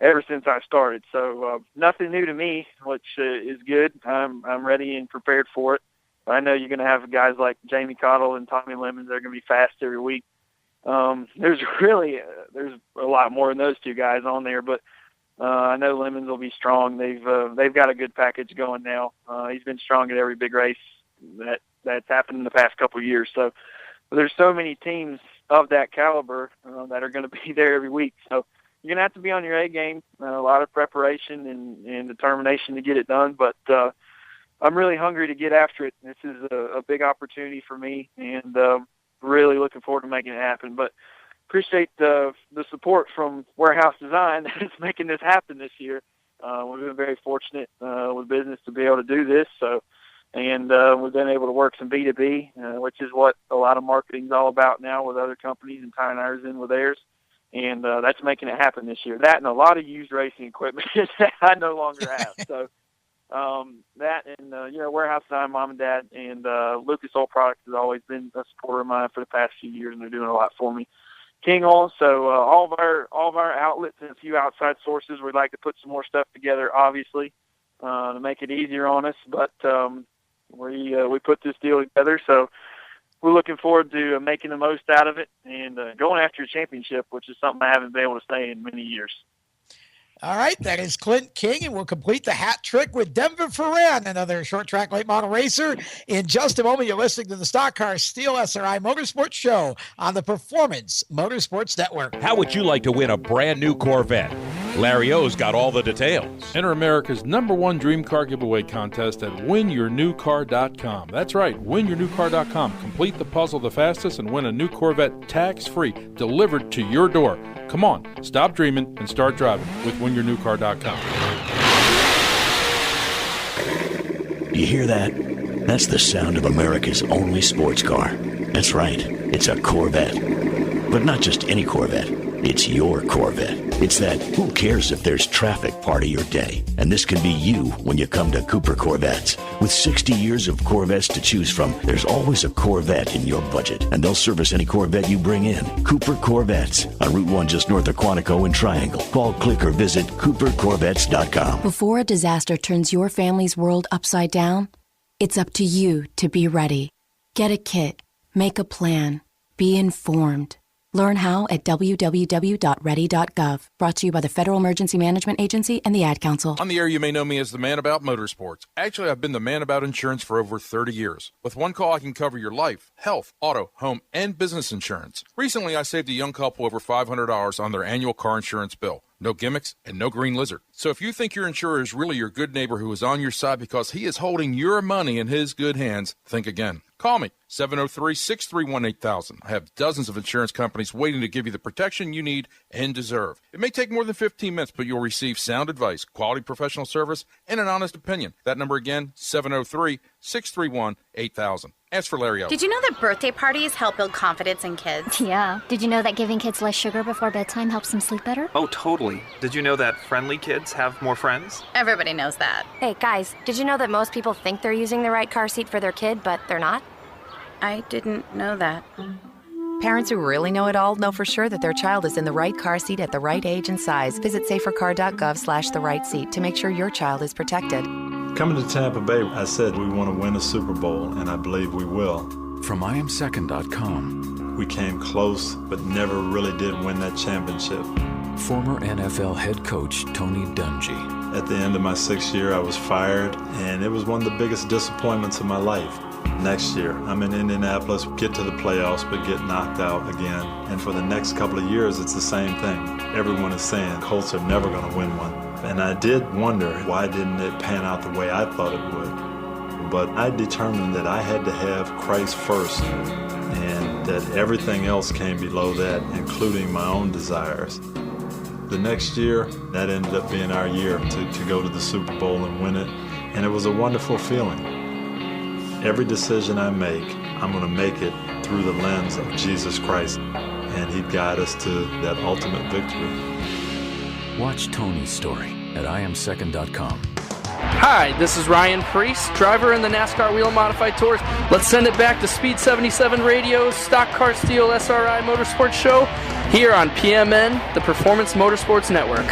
ever since I started. So nothing new to me, which is good. I'm ready and prepared for it. But I know you're going to have guys like Jamie Cottle and Tommy Lemons that are going to be fast every week. There's a lot more than those two guys on there, but I know Lemons will be strong. They've got a good package going now. He's been strong at every big race that's happened in the past couple of years. So there's so many teams of that caliber that are going to be there every week. So you're going to have to be on your A game, a lot of preparation and determination to get it done. But I'm really hungry to get after it. This is a big opportunity for me, and really looking forward to making it happen. But appreciate the support from Warehouse Design that's making this happen this year. We've been very fortunate with business to be able to do this. And we've been able to work some B2B, which is what a lot of marketing is all about now with other companies, and tying ours in with theirs. And that's making it happen this year. That and a lot of used racing equipment that I no longer have. So that and, Warehouse Design, Mom and Dad, and Lucas Oil Products has always been a supporter of mine for the past few years, and they're doing a lot for me. King on. So all of our outlets and a few outside sources, we'd like to put some more stuff together, obviously, to make it easier on us. But we put this deal together, so we're looking forward to making the most out of it and going after a championship, which is something I haven't been able to say in many years. All right, that is Clint King, and we'll complete the hat trick with Denver Ferran, another short track late model racer. In just a moment, you're listening to the Stock Car Steel SRI Motorsports Show on the Performance Motorsports Network. How would you like to win a brand new Corvette? Larry O's got all the details. Enter America's #1 dream car giveaway contest at winyournewcar.com. That's right, winyournewcar.com. Complete the puzzle the fastest and win a new Corvette tax-free delivered to your door. Come on, stop dreaming and start driving with winyournewcar.com. You hear that? That's the sound of America's only sports car. That's right, it's a Corvette. But not just any Corvette. It's your Corvette. It's that who cares if there's traffic part of your day. And this can be you when you come to Cooper Corvettes. With 60 years of Corvettes to choose from, there's always a Corvette in your budget. And they'll service any Corvette you bring in. Cooper Corvettes on Route 1 just north of Quantico and Triangle. Call, click, or visit CooperCorvettes.com. Before a disaster turns your family's world upside down, it's up to you to be ready. Get a kit. Make a plan. Be informed. Learn how at www.ready.gov. Brought to you by the Federal Emergency Management Agency and the Ad Council. On the air, you may know me as the man about motorsports. Actually, I've been the man about insurance for over 30 years. With one call, I can cover your life, health, auto, home, and business insurance. Recently, I saved a young couple over $500 on their annual car insurance bill. No gimmicks and no green lizard. So if you think your insurer is really your good neighbor who is on your side because he is holding your money in his good hands, think again. Call me, 703-631-8000. I have dozens of insurance companies waiting to give you the protection you need and deserve. It may take more than 15 minutes, but you'll receive sound advice, quality professional service, and an honest opinion. That number again, 703-631-8000. Ask for Larry O. Did you know that birthday parties help build confidence in kids? Yeah. Did you know that giving kids less sugar before bedtime helps them sleep better? Oh, totally. Did you know that friendly kids have more friends? Everybody knows that. Hey, guys, did you know that most people think they're using the right car seat for their kid, but they're not? I didn't know that. Parents who really know it all know for sure that their child is in the right car seat at the right age and size. Visit safercar.gov/the right seat to make sure your child is protected. Coming to Tampa Bay, I said we want to win a Super Bowl, and I believe we will. From IamSecond.com. We came close, but never really did win that championship. Former NFL head coach Tony Dungy. At the end of my 6th year, I was fired, and it was one of the biggest disappointments of my life. Next year, I'm in Indianapolis, get to the playoffs, but get knocked out again. And for the next couple of years, it's the same thing. Everyone is saying Colts are never going to win one. And I did wonder, why didn't it pan out the way I thought it would? But I determined that I had to have Christ first, and that everything else came below that, including my own desires. The next year, that ended up being our year to go to the Super Bowl and win it, and it was a wonderful feeling. Every decision I make, I'm going to make it through the lens of Jesus Christ, and He'd guide us to that ultimate victory. Watch Tony's story at IamSecond.com. Hi, this is Ryan Priest, driver in the NASCAR Wheel Modified Tours. Let's send it back to Speed 77 Radio's Stock Car Steel SRI Motorsports Show here on PMN, the Performance Motorsports Network.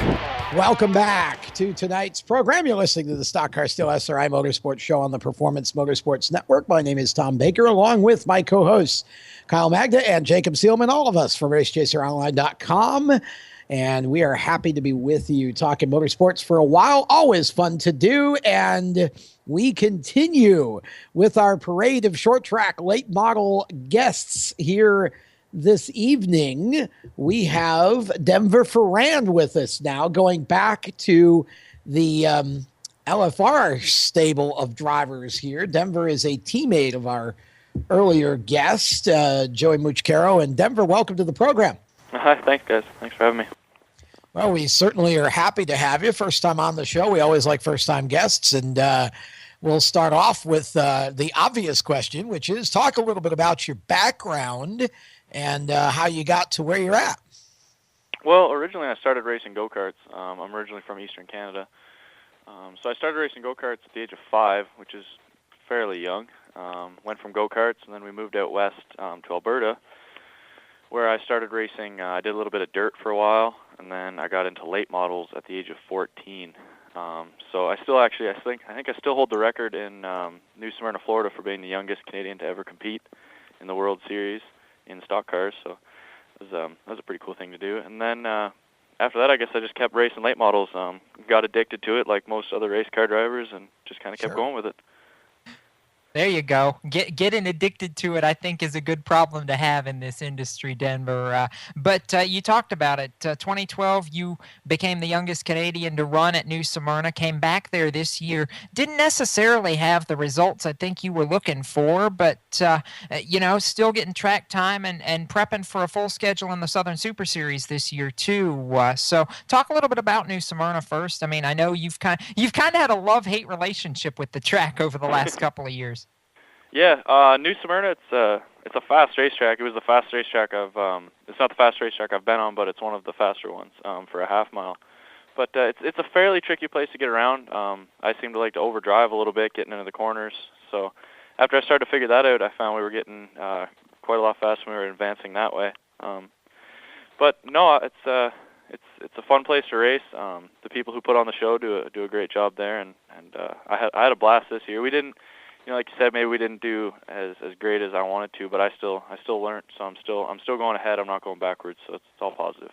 Welcome back to tonight's program. You're listening to the Stock Car Steel SRI Motorsports Show on the Performance Motorsports Network. My name is Tom Baker, along with my co-hosts Kyle Magda and Jacob Seelman, all of us from RaceChaserOnline.com. And we are happy to be with you talking motorsports for a while. Always fun to do. And we continue with our parade of short track late model guests here this evening. We have Denver Ferran with us now, going back to the LFR stable of drivers here. Denver is a teammate of our earlier guest, Joey Muchcaro. And Denver, welcome to the program. Hi, thanks, guys. Thanks for having me. Well, we certainly are happy to have you. First time on the show. We always like first-time guests. And we'll start off with the obvious question, which is talk a little bit about your background and how you got to where you're at. Well, originally I started racing go-karts. I'm originally from Eastern Canada. So I started racing go-karts at the age of 5, which is fairly young. Went from go-karts, and then we moved out west to Alberta. where I started racing. I did a little bit of dirt for a while, and then I got into late models at the age of 14. So I still actually, I think I still hold the record in New Smyrna, Florida, for being the youngest Canadian to ever compete in the World Series in stock cars. So that was a pretty cool thing to do. And then after that, I guess I just kept racing late models. Got addicted to it like most other race car drivers, and just kind of kept going with it. There you go. Getting addicted to it, I think, is a good problem to have in this industry, Denver. But you talked about it. 2012, you became the youngest Canadian to run at New Smyrna, came back there this year. Didn't necessarily have the results I think you were looking for, but, still getting track time and prepping for a full schedule in the Southern Super Series this year, too. So talk a little bit about New Smyrna first. I mean, I know you've kind of had a love-hate relationship with the track over the last couple of years. Yeah, New Smyrna, it's a fast racetrack. It was the fastest racetrack it's not the fastest racetrack I've been on, but it's one of the faster ones for a half mile. But it's a fairly tricky place to get around. I seem to like to overdrive a little bit, getting into the corners. So after I started to figure that out, I found we were getting quite a lot faster when we were advancing that way. But no, it's a fun place to race. The people who put on the show do a great job there, and I had a blast this year. We didn't. Like you said, maybe we didn't do as great as I wanted to, but I still learned. So I'm still going ahead. I'm not going backwards. So it's all positive.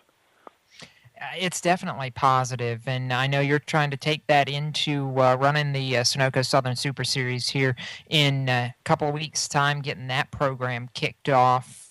It's definitely positive, and I know you're trying to take that into running the Sunoco Southern Super Series here in a couple of weeks' time, getting that program kicked off.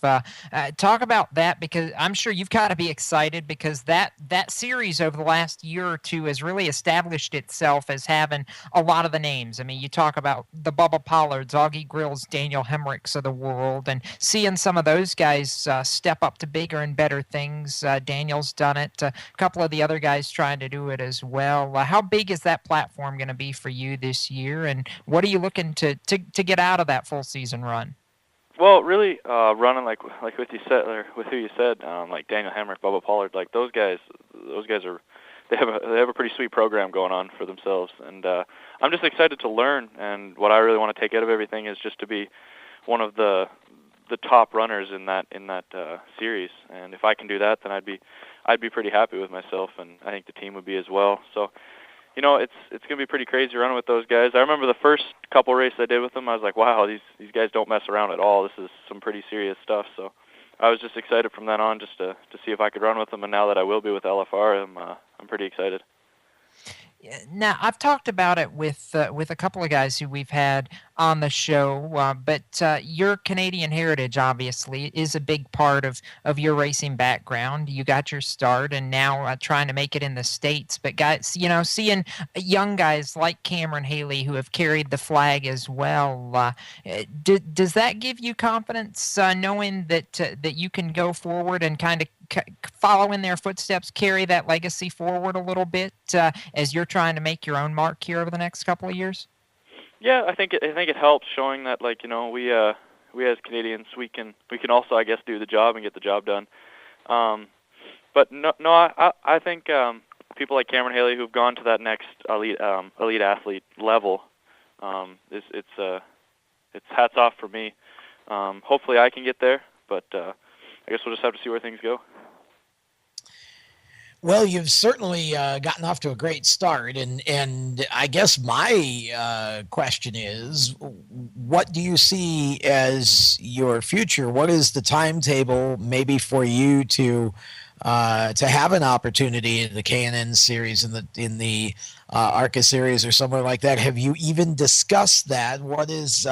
Talk about that, because I'm sure you've got to be excited, because that series over the last year or two has really established itself as having a lot of the names. I mean, you talk about the Bubba Pollards, Augie Grills, Daniel Hemricks of the world, and seeing some of those guys step up to bigger and better things. Daniel's done it. A couple of the other guys trying to do it as well. How big is that platform going to be for you this year, and what are you looking to get out of that full season run? Well, really, running like with you said, or with who you said, like Daniel Hemrick, Bubba Pollard, like those guys are they have a pretty sweet program going on for themselves, and I'm just excited to learn. And what I really want to take out of everything is just to be one of the top runners in that series. And if I can do that, then I'd be pretty happy with myself, and I think the team would be as well. So, it's gonna be pretty crazy running with those guys. I remember the first couple races I did with them, I was like, wow, these guys don't mess around at all. This is some pretty serious stuff. So I was just excited from then on just to see if I could run with them. And now that I will be with LFR, I'm pretty excited. Now, I've talked about it with a couple of guys who we've had on the show, but your Canadian heritage, obviously, is a big part of your racing background. You got your start, and now trying to make it in the States. But guys, seeing young guys like Cameron Haley who have carried the flag as well, does that give you confidence, knowing that you can go forward and kind of follow in their footsteps, carry that legacy forward a little bit as you're trying to make your own mark here over the next couple of years? Yeah, I think it helps showing that, like, we as Canadians, we can also, I guess, do the job and get the job done. But I think people like Cameron Haley who've gone to that next elite athlete level, it's hats off for me. Hopefully I can get there, but I guess we'll just have to see where things go. Well, you've certainly gotten off to a great start, and I guess my question is, what do you see as your future? What is the timetable, maybe for you to have an opportunity in the K&N series, in the ARCA series, or somewhere like that? Have you even discussed that? What is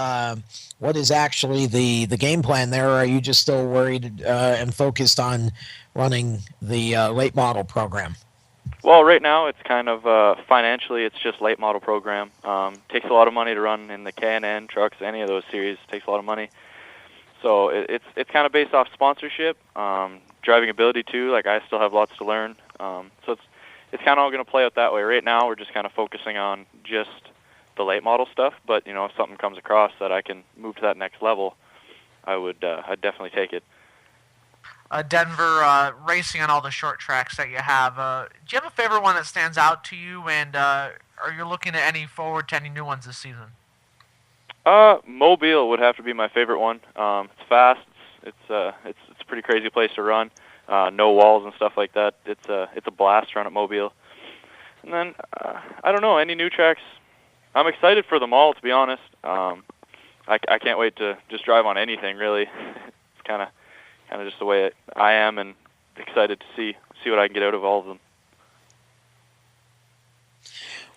actually the game plan there? Or are you just still worried and focused on running the late model program? Well, right now it's kind of financially, it's just late model program. Takes a lot of money to run in the K&N trucks, any of those series. Takes a lot of money. So it's kind of based off sponsorship, driving ability too. Like, I still have lots to learn. So it's kind of all going to play out that way. Right now we're just kind of focusing on just the late model stuff. But if something comes across that I can move to that next level, I'd definitely take it. Denver, racing on all the short tracks that you have, do you have a favorite one that stands out to you, and are you looking at forward to any new ones this season? Mobile would have to be my favorite one. It's fast. It's a pretty crazy place to run. No walls and stuff like that. It's a blast to run at Mobile. And then I don't know, any new tracks. I'm excited for them all, to be honest. I can't wait to just drive on anything, really. It's kind of just the way I am, and excited to see what I can get out of all of them.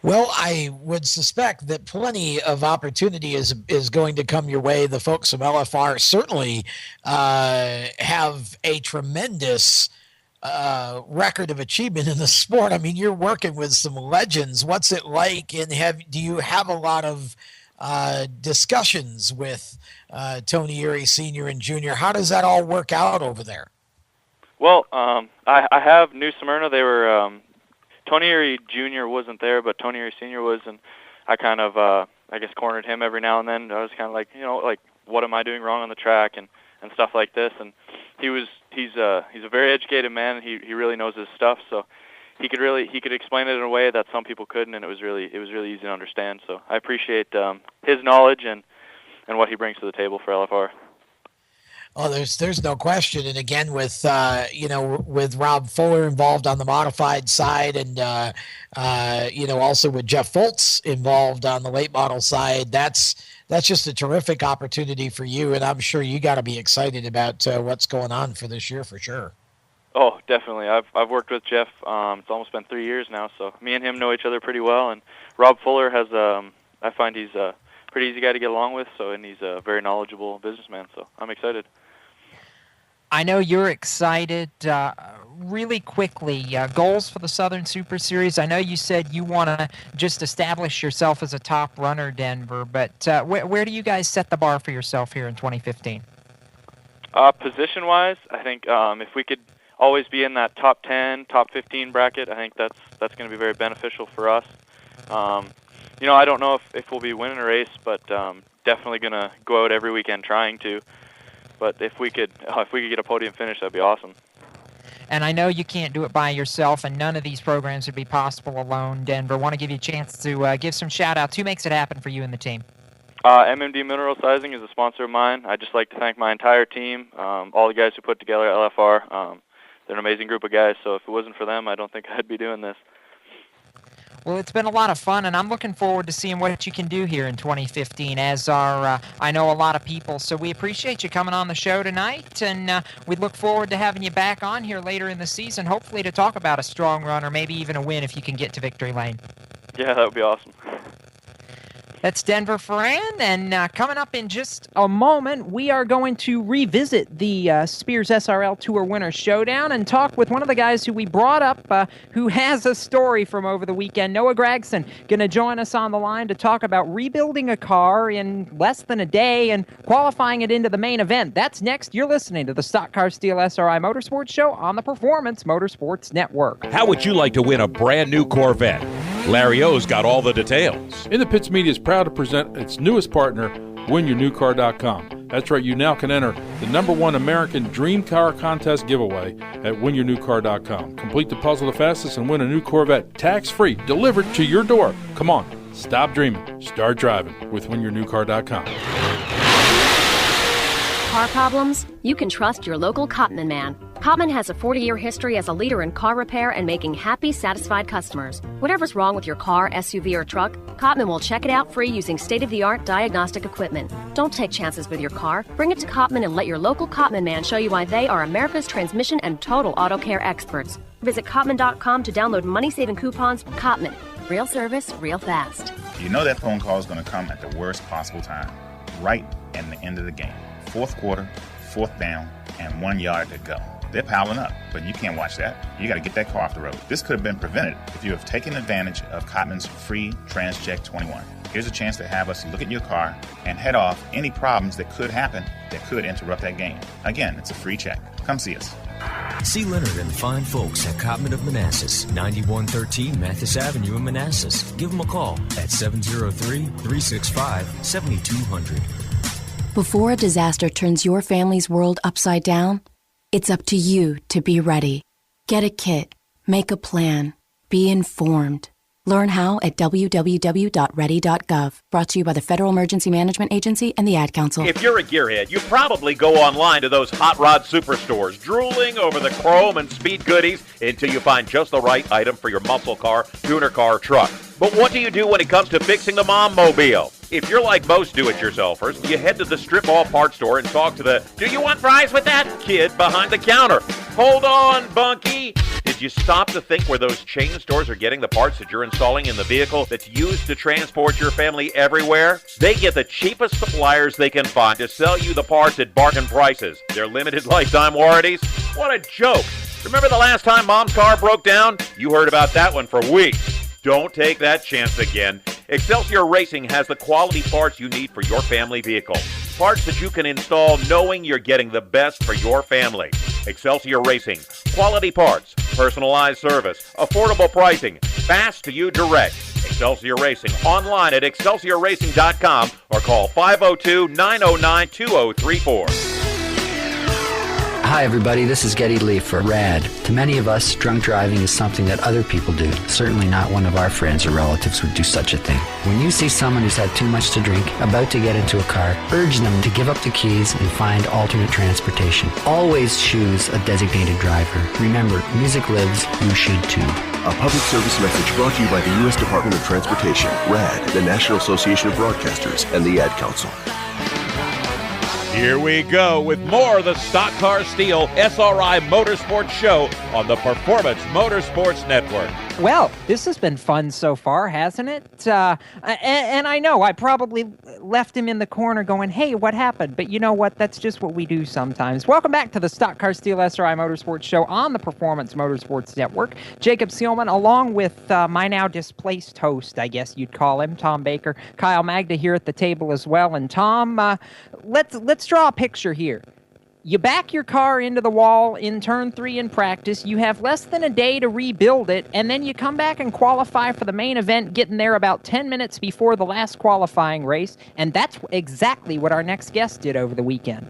Well, I would suspect that plenty of opportunity is going to come your way. The folks from LFR certainly have a tremendous record of achievement in the sport. I mean, you're working with some legends. What's it like? And do you have a lot of discussions with Tony Erie Sr. and Jr.? How does that all work out over there? Well, I have New Smyrna. They were Tony Erie Jr. wasn't there, but Tony Erie Sr. was, and I kind of I guess cornered him every now and then. I was kind of like, like what am I doing wrong on the track and stuff like this. And he's a very educated man. He really knows his stuff, so he could explain it in a way that some people couldn't, and it was really easy to understand. So I appreciate his knowledge and what he brings to the table for LFR. Oh, there's no question. And again, with with Rob Fuller involved on the modified side, and also with Jeff Foltz involved on the late model side, that's just a terrific opportunity for you. And I'm sure you got to be excited about what's going on for this year for sure. Oh, definitely. I've worked with Jeff. It's almost been 3 years now, so me and him know each other pretty well. And Rob Fuller has I find he's a pretty easy guy to get along with. And he's a very knowledgeable businessman. So I'm excited. I know you're excited. Really quickly, goals for the Southern Super Series. I know you said you want to just establish yourself as a top runner, Denver, but where do you guys set the bar for yourself here in 2015? Position-wise, I think if we could always be in that top 10, top 15 bracket, I think that's going to be very beneficial for us. I don't know if we'll be winning a race, but definitely going to go out every weekend trying to. But if we could get a podium finish, that'd be awesome. And I know you can't do it by yourself, and none of these programs would be possible alone, Denver. Want to give you a chance to give some shout-outs. Who makes it happen for you and the team? MMD Mineral Sizing is a sponsor of mine. I'd just like to thank my entire team, all the guys who put together LFR. They're an amazing group of guys, so if it wasn't for them, I don't think I'd be doing this. Well, it's been a lot of fun, and I'm looking forward to seeing what you can do here in 2015, as are, I know, a lot of people. So we appreciate you coming on the show tonight, and we look forward to having you back on here later in the season, hopefully to talk about a strong run or maybe even a win if you can get to victory lane. Yeah, that would be awesome. That's Denver Ferran, and coming up in just a moment, we are going to revisit the Spears SRL Tour Winners Showdown and talk with one of the guys who we brought up who has a story from over the weekend. Noah Gragson going to join us on the line to talk about rebuilding a car in less than a day and qualifying it into the main event. That's next. You're listening to the Stock Car Steel SRI Motorsports Show on the Performance Motorsports Network. How would you like to win a brand new Corvette? Larry O's got all the details. In the Pits Media is proud to present its newest partner, WinYourNewCar.com. That's right, you now can enter the #1 American Dream Car Contest giveaway at WinYourNewCar.com. Complete the puzzle the fastest and win a new Corvette tax-free, delivered to your door. Come on, stop dreaming, start driving with WinYourNewCar.com. Car problems? You can trust your local Cotman man. Cotman has a 40-year history as a leader in car repair and making happy, satisfied customers. Whatever's wrong with your car, SUV, or truck, Cotman will check it out free using state-of-the-art diagnostic equipment. Don't take chances with your car. Bring it to Cotman and let your local Cotman man show you why they are America's transmission and total auto care experts. Visit Cotman.com to download money-saving coupons. Cotman. Real service, real fast. You know that phone call is going to come at the worst possible time. Right in the end of the game. Fourth quarter, fourth down, and 1 yard to go. They're piling up, but you can't watch that. You got to get that car off the road. This could have been prevented if you have taken advantage of Cotman's free TransCheck 21. Here's a chance to have us look at your car and head off any problems that could happen that could interrupt that game. Again, it's a free check. Come see us. See Leonard and the fine folks at Cotman of Manassas, 9113 Mathis Avenue in Manassas. Give them a call at 703-365-7200. Before a disaster turns your family's world upside down, it's up to you to be ready. Get a kit, make a plan, be informed. Learn how at www.ready.gov. Brought to you by the Federal Emergency Management Agency and the Ad Council. If you're a gearhead, you probably go online to those hot rod superstores, drooling over the chrome and speed goodies until you find just the right item for your muscle car, tuner car, or truck. But what do you do when it comes to fixing the mom mobile? If you're like most do-it-yourselfers, you head to the strip mall parts store and talk to the "Do you want fries with that?" kid behind the counter. Hold on, Bunky. Did you stop to think where those chain stores are getting the parts that you're installing in the vehicle that's used to transport your family everywhere? They get the cheapest suppliers they can find to sell you the parts at bargain prices. Their limited lifetime warranties? What a joke. Remember the last time Mom's car broke down? You heard about that one for weeks. Don't take that chance again. Excelsior Racing has the quality parts you need for your family vehicle. Parts that you can install knowing you're getting the best for your family. Excelsior Racing. Quality parts, personalized service, affordable pricing, fast to you direct. Excelsior Racing. Online at excelsiorracing.com or call 502-909-2034. Hi everybody, this is Geddy Lee for RAD. To many of us, drunk driving is something that other people do. Certainly not one of our friends or relatives would do such a thing. When you see someone who's had too much to drink, about to get into a car, urge them to give up the keys and find alternate transportation. Always choose a designated driver. Remember, music lives, you should too. A public service message brought to you by the U.S. Department of Transportation, RAD, the National Association of Broadcasters, and the Ad Council. Here we go with more of the Stock Car Steel SRI Motorsports Show on the Performance Motorsports Network. Well, this has been fun so far, hasn't it? And I know I probably left him in the corner going, hey, what happened? But you know what? That's just what we do sometimes. Welcome back to the Stock Car Steel SRI Motorsports Show on the Performance Motorsports Network. Jacob Seelman, along with my now displaced host, I guess you'd call him, Tom Baker. Kyle Magda here at the table as well. And Tom, let's draw a picture here. You back your car into the wall in turn 3 in practice, you have less than a day to rebuild it, and then you come back and qualify for the main event, getting there about 10 minutes before the last qualifying race, and that's exactly what our next guest did over the weekend.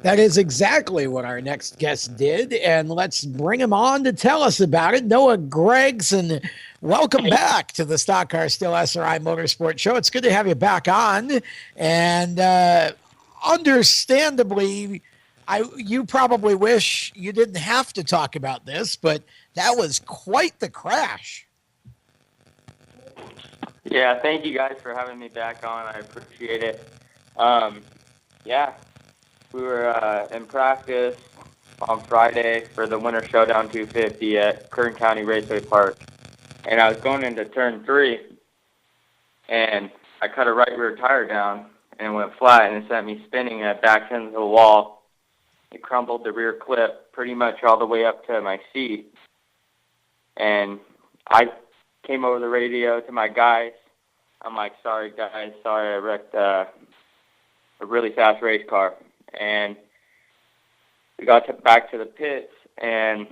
That is exactly what our next guest did, and let's bring him on to tell us about it. Noah Gregson, welcome back to the Stock Car Steel SRI Motorsports Show. It's good to have you back on, and understandably, you probably wish you didn't have to talk about this, but that was quite the crash. Yeah, thank you guys for having me back on. I appreciate it. Yeah, we were in practice on Friday for the Winter Showdown 250 at Kern County Raceway Park, and I was going into turn 3, and I cut a right rear tire down and went flat, and it sent me spinning and back into the wall. It crumbled the rear clip pretty much all the way up to my seat. And I came over the radio to my guys. I'm like, sorry, guys, sorry I wrecked a really fast race car. And we got back to the pits, and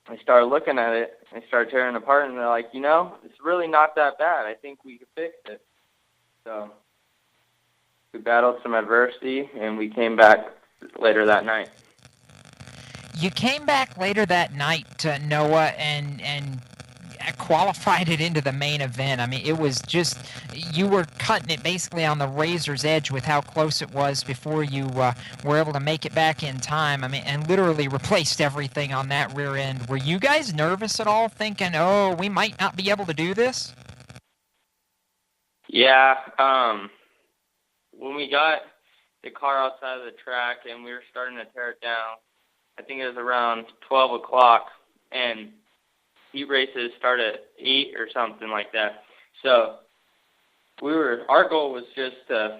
I started looking at it, and I started tearing it apart, and they're like, it's really not that bad. I think we can fix it. So we battled some adversity, and we came back later that night. You came back later that night, Noah, and qualified it into the main event. I mean, it was just, you were cutting it basically on the razor's edge with how close it was before you were able to make it back in time. I mean, and literally replaced everything on that rear end. Were you guys nervous at all, thinking, oh, we might not be able to do this? Yeah. When we got the car outside of the track and we were starting to tear it down, I think it was around 12 o'clock, and heat races start at 8 or something like that. So our goal was just to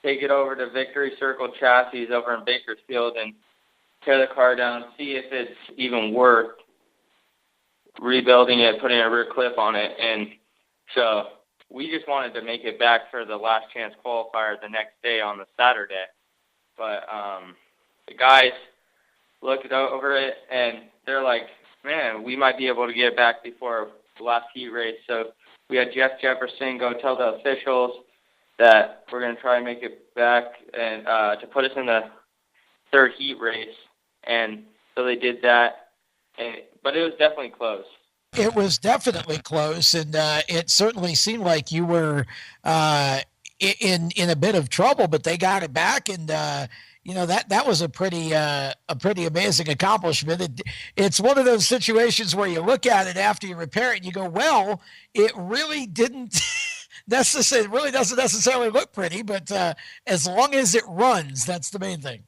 take it over to Victory Circle Chassis over in Bakersfield and tear the car down, see if it's even worth rebuilding it, putting a rear clip on it. And so we just wanted to make it back for the last chance qualifier the next day on the Saturday. But the guys looked over it, and they're like, man, we might be able to get it back before the last heat race. So we had Jeff Jefferson go tell the officials that we're going to try and make it back and to put us in the third heat race. And so they did that. But it was definitely close. It was definitely close, and it certainly seemed like you were in a bit of trouble, but they got it back, and that was a pretty amazing accomplishment. It's one of those situations where you look at it after you repair it, and you go, well, it really didn't. It really doesn't necessarily look pretty, but as long as it runs, that's the main thing.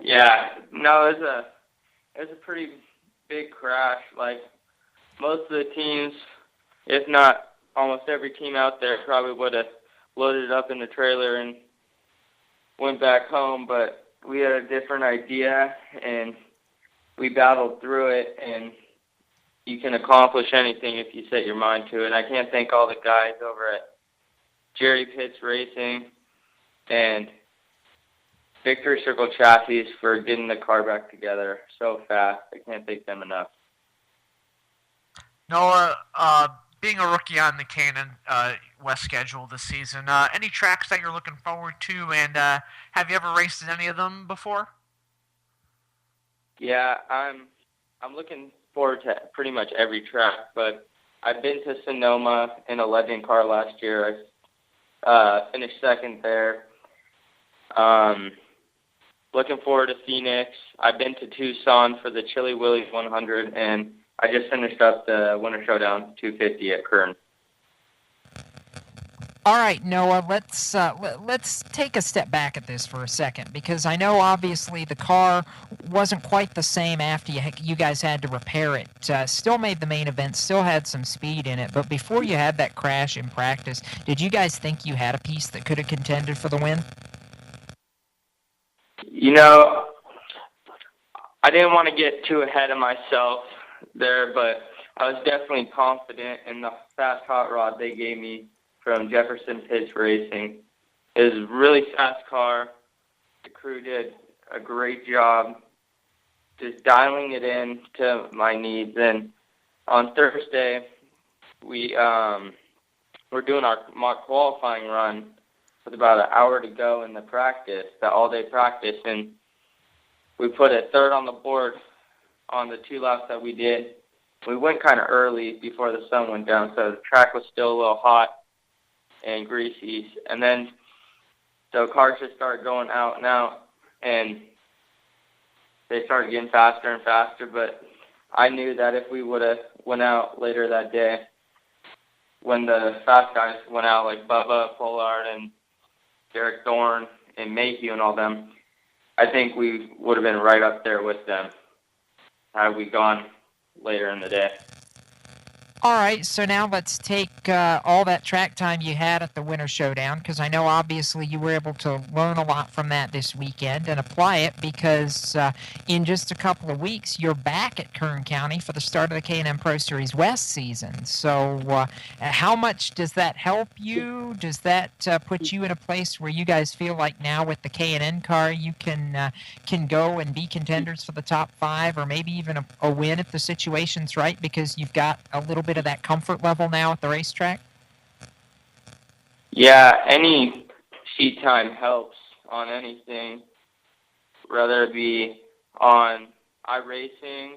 Yeah, no, it was a pretty big crash. Like most of the teams, if not almost every team out there, probably would have loaded it up in the trailer and went back home. But we had a different idea, and we battled through it. And you can accomplish anything if you set your mind to it. I can't thank all the guys over at Jerry Pitts Racing and Victory Circle Chassis for getting the car back together so fast. I can't thank them enough. Noah, being a rookie on the K&N West schedule this season, any tracks that you're looking forward to, and have you ever raced in any of them before? Yeah, I'm looking forward to pretty much every track, but I've been to Sonoma in a legend car last year. I finished second there. Looking forward to Phoenix. I've been to Tucson for the Chili Willy's 100, and I just finished up the Winter Showdown 250 at Kern. All right, Noah, let's take a step back at this for a second, because I know obviously the car wasn't quite the same after you guys had to repair it. Still made the main event, still had some speed in it, but before you had that crash in practice, did you guys think you had a piece that could have contended for the win? I didn't want to get too ahead of myself there, but I was definitely confident in the fast hot rod they gave me from Jefferson Pitts Racing. It was a really fast car. The crew did a great job just dialing it in to my needs. And on Thursday, we're doing our mock qualifying run with about an hour to go in the practice, the all-day practice, and we put a third on the board on the 2 laps that we did. We went kind of early before the sun went down, so the track was still a little hot and greasy. And then so cars just started going out and out, and they started getting faster and faster. But I knew that if we would have went out later that day, when the fast guys went out, like Bubba Pollard and Derek Thorne and Mayhew and all them, I think we would have been right up there with them had we gone later in the day. All right, so now let's take all that track time you had at the Winter Showdown, because I know obviously you were able to learn a lot from that this weekend and apply it, because in just a couple of weeks you're back at Kern County for the start of the K&N Pro Series West season. So how much does that help you? Does that put you in a place where you guys feel like now with the K&N car you can go and be contenders for the top 5, or maybe even a win if the situation's right, because you've got a little bit of that comfort level now at the racetrack? Yeah, any seat time helps on anything, whether it be on iRacing.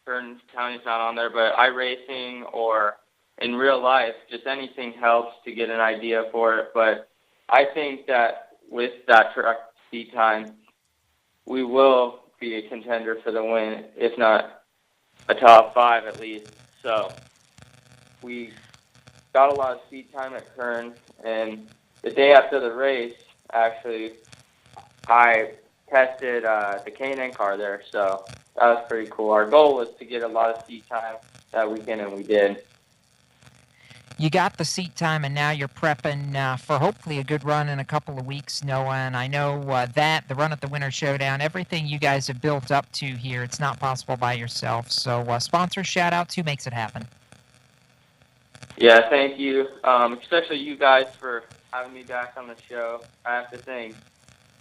Kern County's not on there, but iRacing or in real life, just anything helps to get an idea for it. But I think that with that track seat time, we will be a contender for the win, if not a top 5 at least. So we got a lot of seat time at Kern, and the day after the race, actually, I tested the K&N car there, so that was pretty cool. Our goal was to get a lot of seat time that weekend, and we did. You got the seat time, and now you're prepping for hopefully a good run in a couple of weeks, Noah. And I know that the run at the Winter Showdown, everything you guys have built up to here, it's not possible by yourself. So sponsor shout-outs, who makes it happen? Yeah, thank you, especially you guys for having me back on the show. I have to thank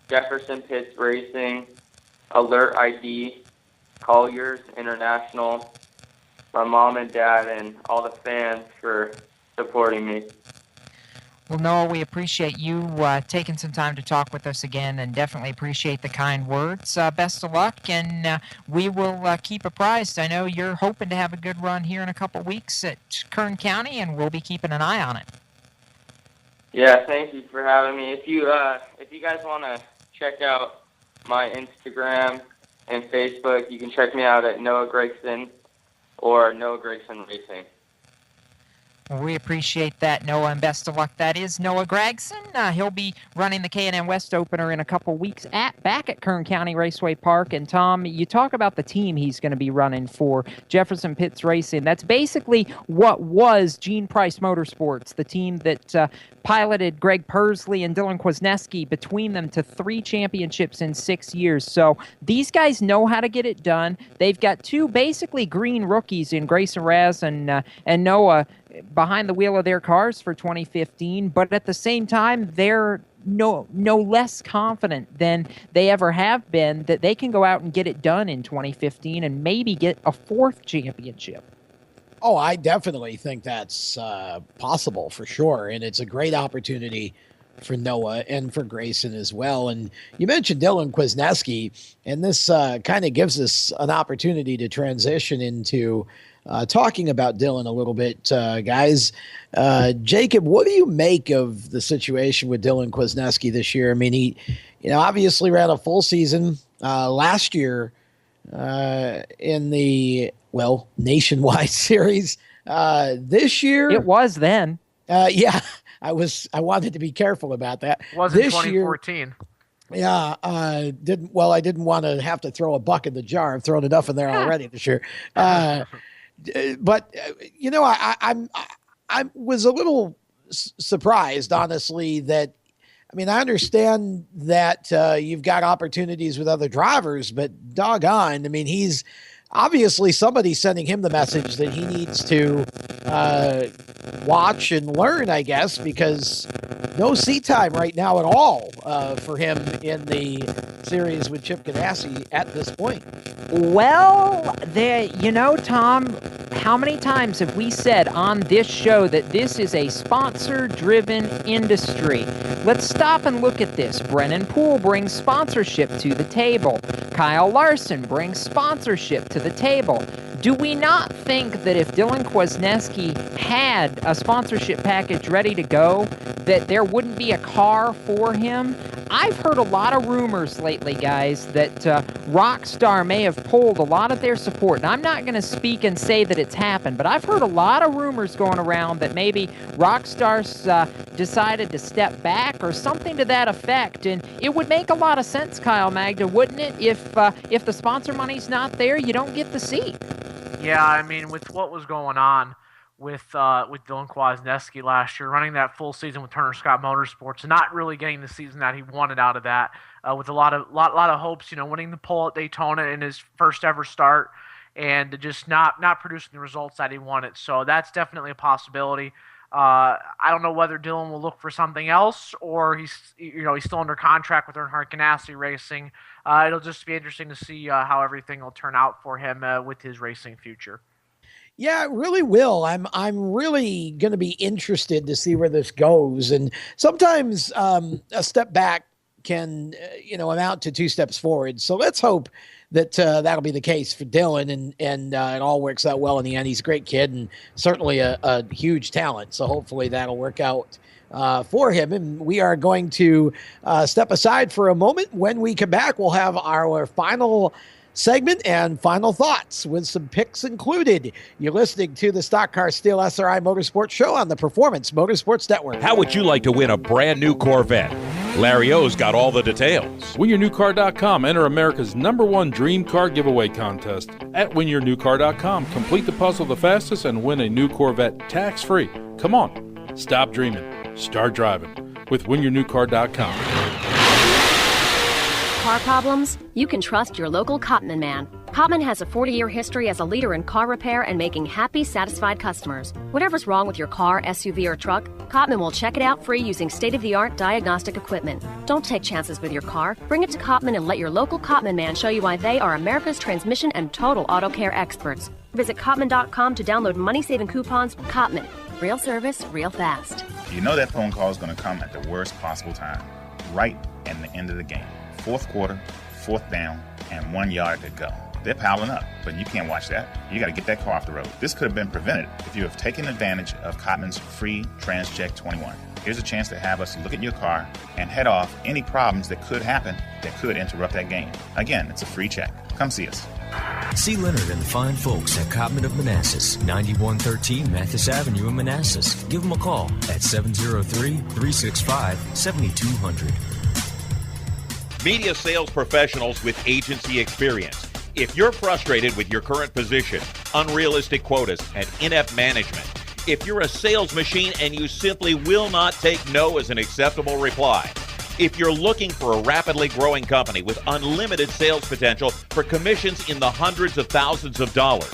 Jefferson Pitts Racing, Alert ID, Colliers International, my mom and dad, and all the fans for supporting me. Well, Noah, we appreciate you taking some time to talk with us again, and definitely appreciate the kind words. Best of luck, and we will keep apprised. I know you're hoping to have a good run here in a couple weeks at Kern County, and we'll be keeping an eye on it. Yeah, thank you for having me. If you guys want to check out my Instagram and Facebook, you can check me out at Noah Gregson or Noah Gregson Racing. Well, we appreciate that, Noah, and best of luck. That is Noah Gregson. He'll be running the K&N West Opener in a couple weeks back at Kern County Raceway Park. And, Tom, you talk about the team he's going to be running for, Jefferson Pitts Racing. That's basically what was Gene Price Motorsports, the team that piloted Greg Pursley and Dylan Kwasniewski between them to 3 championships in 6 years. So these guys know how to get it done. They've got 2 basically green rookies in Grayson Raz and Noah behind the wheel of their cars for 2015, but at the same time, they're no less confident than they ever have been that they can go out and get it done in 2015 and maybe get a 4th championship. Oh, I definitely think that's possible for sure, and it's a great opportunity for Noah and for Grayson as well. And you mentioned Dylan Kwasniewski, and this kind of gives us an opportunity to transition into talking about Dylan a little bit, guys. Jacob, what do you make of the situation with Dylan Kwasniewski this year? I mean, he, obviously ran a full season last year in the nationwide series. This year, it was then. Yeah, I wanted to be careful about that. It was in 2014. Yeah, I didn't want to have to throw a buck in the jar. I've thrown enough in there already this year. But I was a little surprised, honestly, that, I mean, I understand that you've got opportunities with other drivers, but doggone, I mean, he's obviously somebody sending him the message that he needs to watch and learn, I guess, because no seat time right now at all for him in the series with Chip Ganassi at this point. Well, Tom, how many times have we said on this show that this is a sponsor-driven industry? Let's stop and look at this. Brennan Poole brings sponsorship to the table. Kyle Larson brings sponsorship to the table. Do we not think that if Dylan Kwasniewski had a sponsorship package ready to go, that there wouldn't be a car for him? I've heard a lot of rumors lately, guys, that Rockstar may have pulled a lot of their support. And I'm not going to speak and say that it's happened, but I've heard a lot of rumors going around that maybe Rockstar's decided to step back or something to that effect. And it would make a lot of sense, Kyle Magda, wouldn't it? If the sponsor money's not there, you don't get the seat. Yeah, I mean, with what was going on with Dylan Kwasniewski last year, running that full season with Turner Scott Motorsports, and not really getting the season that he wanted out of that, with a lot of hopes, winning the pole at Daytona in his first ever start, and just not producing the results that he wanted. So that's definitely a possibility. I don't know whether Dylan will look for something else, or he's still under contract with Earnhardt Ganassi Racing. It'll just be interesting to see how everything will turn out for him with his racing future. Yeah, it really will. I'm really going to be interested to see where this goes. And sometimes a step back can, amount to 2 steps forward. So let's hope that that'll be the case for Dylan and it all works out well in the end. He's a great kid and certainly a huge talent. So hopefully that'll work out for him. And we are going to step aside for a moment. When we come back, we'll have our final segment and final thoughts with some picks included. You're listening to the Stock Car Steel SRI Motorsports Show on the Performance Motorsports Network. How would you like to win a brand new Corvette? Larry O's got all the details. WinYourNewCar.com. Enter America's #1 dream car giveaway contest. At WinYourNewCar.com, complete the puzzle the fastest and win a new Corvette tax-free. Come on, stop dreaming, start driving with WinYourNewCar.com. Car problems? You can trust your local Cotman man. Cotman has a 40-year history as a leader in car repair and making happy, satisfied customers. Whatever's wrong with your car, SUV, or truck, Cotman will check it out free using state-of-the-art diagnostic equipment. Don't take chances with your car. Bring it to Cotman and let your local Cotman man show you why they are America's transmission and total auto care experts. Visit Cotman.com to download money-saving coupons. Cotman. Real service, real fast. You know that phone call is going to come at the worst possible time, right in the end of the game. Fourth quarter, fourth down, and 1 yard to go. They're piling up, but you can't watch that. You got to get that car off the road. This could have been prevented if you have taken advantage of Cotman's free TransCheck 21. Here's a chance to have us look at your car and head off any problems that could happen that could interrupt that game. Again, it's a free check. Come see us. See Leonard and the fine folks at Cotman of Manassas, 9113 Mathis Avenue in Manassas. Give them a call at 703-365-7200. Media sales professionals with agency experience. If you're frustrated with your current position, unrealistic quotas, and inept management, if you're a sales machine and you simply will not take no as an acceptable reply, if you're looking for a rapidly growing company with unlimited sales potential for commissions in the hundreds of thousands of dollars,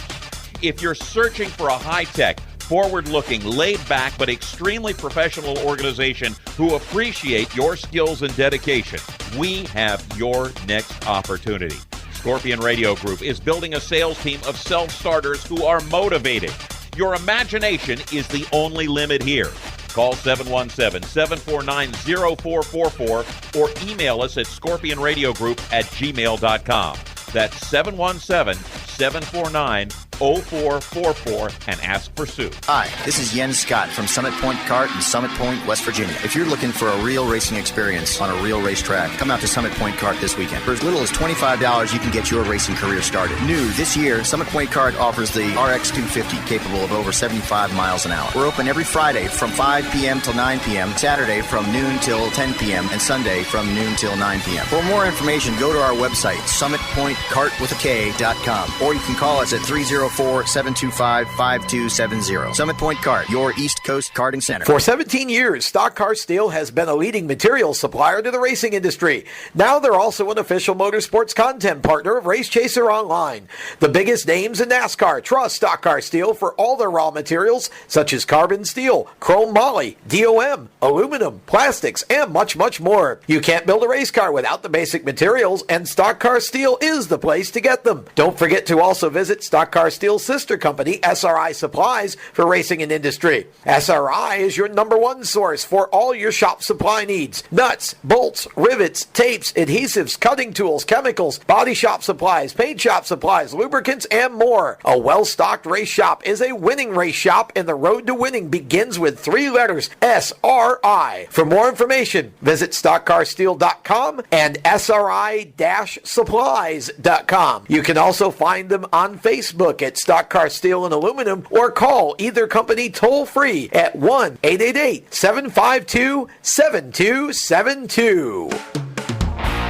if you're searching for a high-tech, forward-looking, laid-back, but extremely professional organization who appreciate your skills and dedication, we have your next opportunity. Scorpion Radio Group is building a sales team of self-starters who are motivated. Your imagination is the only limit here. Call 717-749-0444 or email us at scorpionradiogroup@gmail.com. That's 717-749-0444 and ask for Sue. Hi, this is Jens Scott from Summit Point Kart in Summit Point, West Virginia. If you're looking for a real racing experience on a real racetrack, come out to Summit Point Kart this weekend. For as little as $25, you can get your racing career started. New this year, Summit Point Kart offers the RX 250 capable of over 75 miles an hour. We're open every Friday from 5 p.m. till 9 p.m., Saturday from noon till 10 p.m., and Sunday from noon till 9 p.m. For more information, go to our website, summitpointkartwithak.com, or you can call us at 304-725-5270. Summit Point Kart, your East Coast karting center. For 17 years, Stock Car Steel has been a leading materials supplier to the racing industry. Now they're also an official motorsports content partner of Race Chaser Online. The biggest names in NASCAR trust Stock Car Steel for all their raw materials, such as carbon steel, chrome moly, DOM, aluminum, plastics, and much, much more. You can't build a race car without the basic materials, and Stock Car Steel is the place to get them. Don't forget to also visit Stock Car Steel's sister company, SRI Supplies, for racing and industry. SRI is your #1 source for all your shop supply needs. Nuts, bolts, rivets, tapes, adhesives, cutting tools, chemicals, body shop supplies, paint shop supplies, lubricants, and more. A well-stocked race shop is a winning race shop, and the road to winning begins with 3 letters, SRI. For more information, visit stockcarsteel.com and SRI-supplies.com. You can also find them on Facebook at Stock Car Steel and Aluminum, or call either company toll-free at 1-888-752-7272.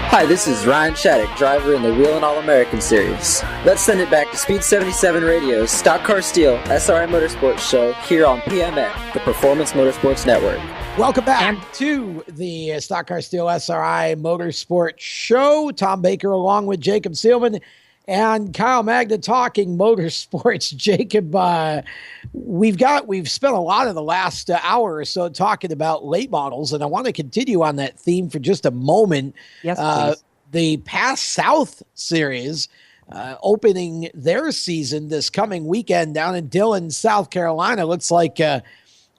Hi, this is Ryan Shattuck, driver in the Wheelin' All-American Series. Let's send it back to Speed 77 Radio's Stock Car Steel SRI Motorsports Show here on PMN, the Performance Motorsports Network. Welcome back to the Stock Car Steel SRI Motorsports Show. Tom Baker along with Jacob Seelman and Kyle Magda talking motorsports. Jacob, we've spent a lot of the last hour or so talking about late models, and I want to continue on that theme for just a moment. Yes, please. The Pass South Series opening their season this coming weekend down in Dillon, South Carolina. Looks like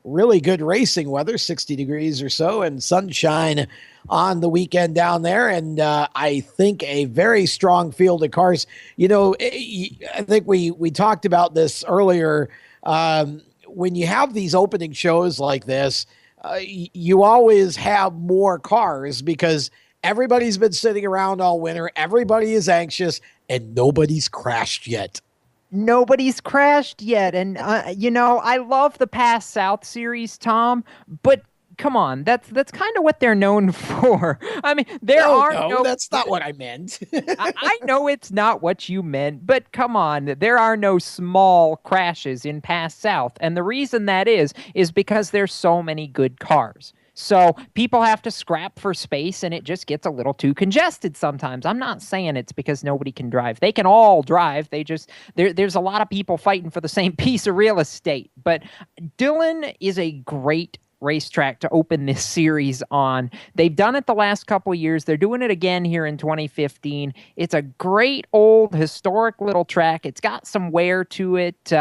really good racing weather, 60 degrees or so, and sunshine on the weekend down there. And I think a very strong field of cars. You know, I think we talked about this earlier. When you have these opening shows like this, you always have more cars because everybody's been sitting around all winter. Everybody is anxious, and nobody's crashed yet. Nobody's crashed yet. And, I love the Pass South series, Tom, but come on, that's kind of what they're known for. I mean, that's not what I meant. I know it's not what you meant, but come on, there are no small crashes in Pass South. And the reason that is because there's so many good cars. So people have to scrap for space, and it just gets a little too congested sometimes. I'm not saying it's because nobody can drive. They can all drive. There's a lot of people fighting for the same piece of real estate. But Dillon is a great racetrack to open this series on. They've done it the last couple of years. They're doing it again here in 2015. It's a great old historic little track. It's got some wear to it.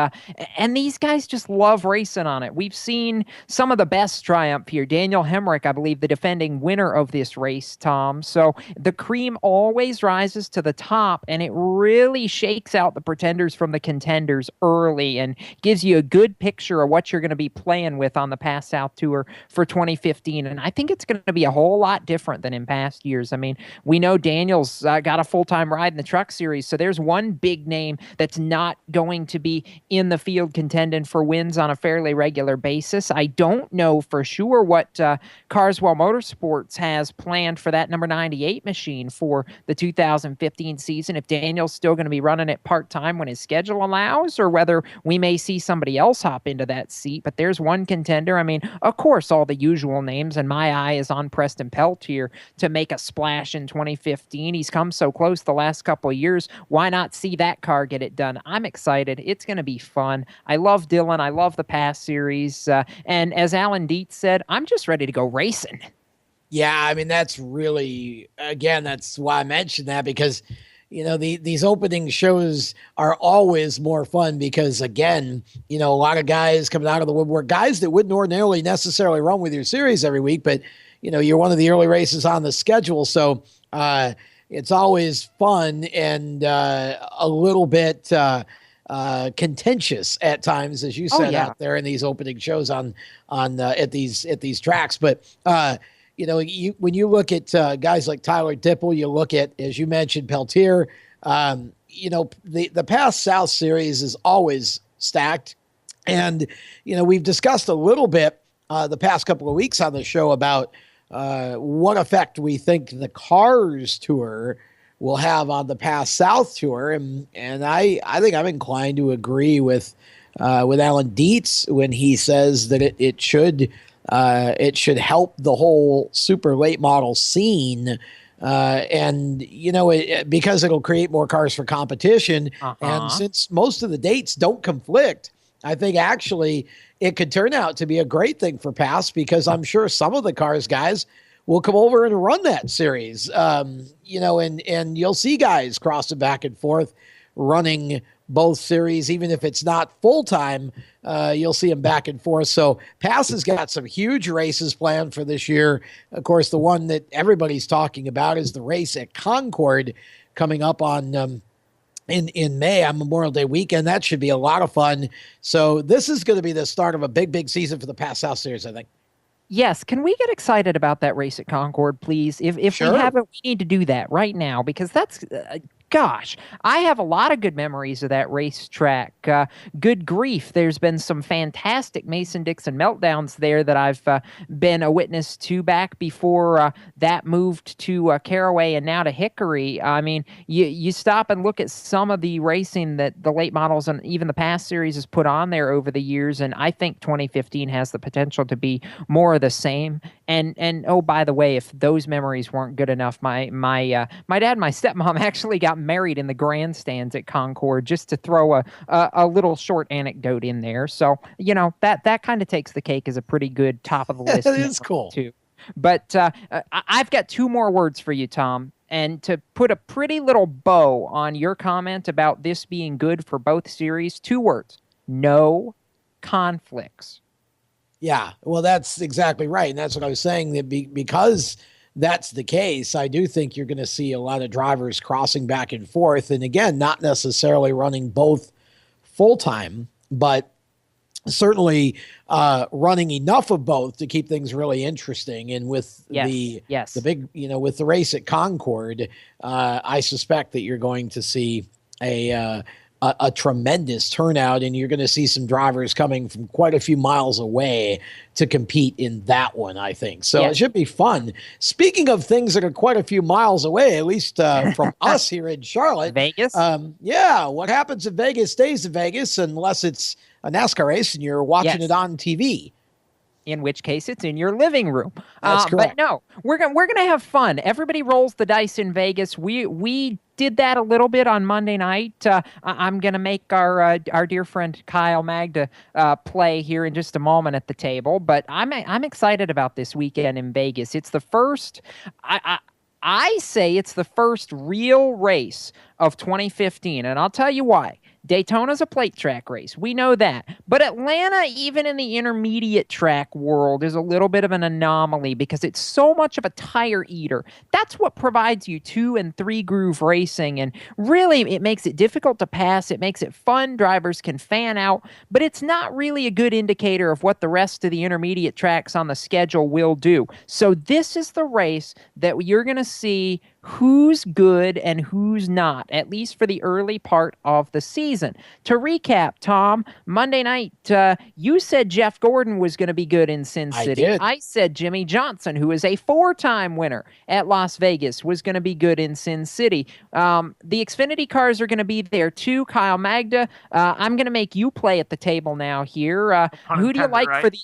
And these guys just love racing on it. We've seen some of the best triumph here. Daniel Hemrick, I believe, the defending winner of this race, Tom. So the cream always rises to the top, and it really shakes out the pretenders from the contenders early and gives you a good picture of what you're going to be playing with on the Pass South Tour for 2015. And I think it's going to be a whole lot different than in past years. I mean, we know Daniel's got a full-time ride in the Truck Series, so there's one big name that's not going to be in the field contending for wins on a fairly regular basis. I don't know for sure what Carswell Motorsports has planned for that number 98 machine for the 2015 season, if Daniel's still going to be running it part-time when his schedule allows, or whether we may see somebody else hop into that seat. But there's one contender. I mean, of course, all the usual names, and my eye is on Preston Peltier to make a splash in 2015. He's come so close the last couple of years. Why not see that car get it done? I'm excited. It's going to be fun. I love Dylan. I love the Pass Series. And as Alan Dietz said, I'm just ready to go racing. Yeah, I mean, that's really, again, that's why I mentioned that, because these opening shows are always more fun because, again, a lot of guys coming out of the woodwork, guys that wouldn't ordinarily necessarily run with your series every week, but, you're one of the early races on the schedule. So it's always fun and a little bit contentious at times, as you said, out there in these opening shows at these tracks. But, when you look at guys like Tyler Dipple, you look at, as you mentioned, Peltier, the Pass South Series is always stacked. And, we've discussed a little bit the past couple of weeks on the show about what effect we think the Cars Tour will have on the Pass South Tour. And I think I'm inclined to agree with Alan Dietz when he says that it should help the whole super late model scene. And, because it'll create more cars for competition. And since most of the dates don't conflict, I think actually it could turn out to be a great thing for Pass, because I'm sure some of the Cars guys will come over and run that series, and you'll see guys crossing back and forth running both series, even if it's not full-time, you'll see them back and forth. So Pass has got some huge races planned for this year. Of course, the one that everybody's talking about is the race at Concord coming up on in May on Memorial Day weekend. That should be a lot of fun. So this is going to be the start of a big season for the Pass South Series, I think. Yes. Can we get excited about that race at Concord, please? If Sure. we haven't, we need to do that right now, because that's... gosh, I have a lot of good memories of that racetrack. Good grief, there's been some fantastic Mason-Dixon meltdowns there that I've been a witness to back before that moved to Caraway and now to Hickory. I mean, you stop and look at some of the racing that the late models and even the Pass Series has put on there over the years, and I think 2015 has the potential to be more of the same. And oh, by the way, if those memories weren't good enough, my dad and my stepmom actually got married in the grandstands at Concord, just to throw a little short anecdote in there. So, that kind of takes the cake as a pretty good top of the list. That is cool too. But I've got two more words for you, Tom. And to put a pretty little bow on your comment about this being good for both series, two words: no conflicts. Yeah, well, that's exactly right. And that's what I was saying, that because that's the case, I do think you're going to see a lot of drivers crossing back and forth. And again, not necessarily running both full-time, but certainly running enough of both to keep things really interesting. And with the big, with the race at Concord, I suspect that you're going to see a tremendous turnout, and you're going to see some drivers coming from quite a few miles away to compete in that one, I think. So It should be fun. Speaking of things that are quite a few miles away, at least from us here in Charlotte. Vegas? What happens in Vegas stays in Vegas, unless it's a NASCAR race and you're watching it on TV. in which case it's in your living room. That's correct. But no, we're gonna have fun. Everybody rolls the dice in Vegas. We did that a little bit on Monday night. I'm gonna make our dear friend Kyle Magda play here in just a moment at the table. But I'm excited about this weekend in Vegas. It's the first. I say it's the first real race of 2015, and I'll tell you why. Daytona's a plate track race. We know that. But Atlanta, even in the intermediate track world, is a little bit of an anomaly because it's so much of a tire eater. That's what provides you 2 and 3 groove racing. And really, it makes it difficult to pass. It makes it fun. Drivers can fan out. But it's not really a good indicator of what the rest of the intermediate tracks on the schedule will do. So this is the race that you're going to see who's good and who's not, at least for the early part of the season. To recap, Tom, Monday night, you said Jeff Gordon was going to be good in Sin City. I said Jimmy Johnson, who is a 4-time winner at Las Vegas, was going to be good in Sin City. The Xfinity cars are going to be there too. Kyle Magda, I'm going to make you play at the table now here. Who do you like for the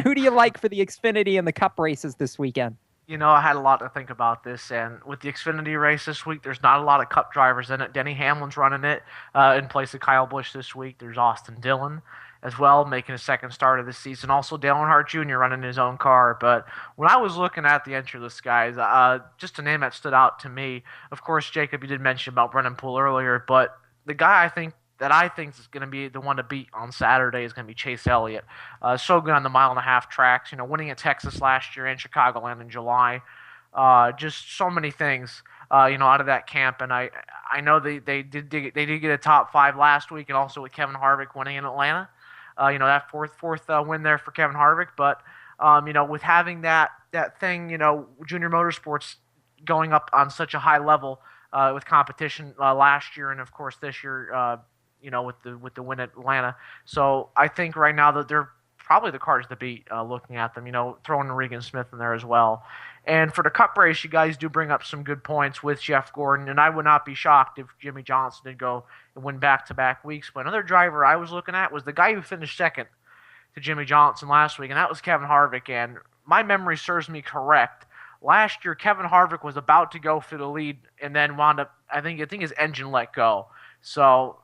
Who do you like for the Xfinity and the Cup races this weekend? You know, I had a lot to think about this, and with the Xfinity race this week, there's not a lot of Cup drivers in it. Denny Hamlin's running it in place of Kyle Busch this week. There's Austin Dillon as well, making his second start of the season. Also, Dale Earnhardt Jr. running his own car. But when I was looking at the entry list, guys, just a name that stood out to me. Of course, Jacob, you did mention about Brennan Poole earlier, but the guy I think is going to be the one to beat on Saturday is going to be Chase Elliott. So good on the 1.5-mile tracks, winning at Texas last year and Chicagoland in July. Just so many things, out of that camp. And I know they did get a top 5 last week, and also with Kevin Harvick winning in Atlanta. That fourth win there for Kevin Harvick. But with having that thing, Junior Motorsports going up on such a high level with competition last year, and of course this year. With the win at Atlanta. So I think right now that they're probably the cars to beat looking at them, throwing Regan Smith in there as well. And for the Cup race, you guys do bring up some good points with Jeff Gordon, and I would not be shocked if Jimmy Johnson did go and win back-to-back weeks. But another driver I was looking at was the guy who finished second to Jimmy Johnson last week, and that was Kevin Harvick. And my memory serves me correct. Last year, Kevin Harvick was about to go for the lead and then wound up, I think his engine let go. So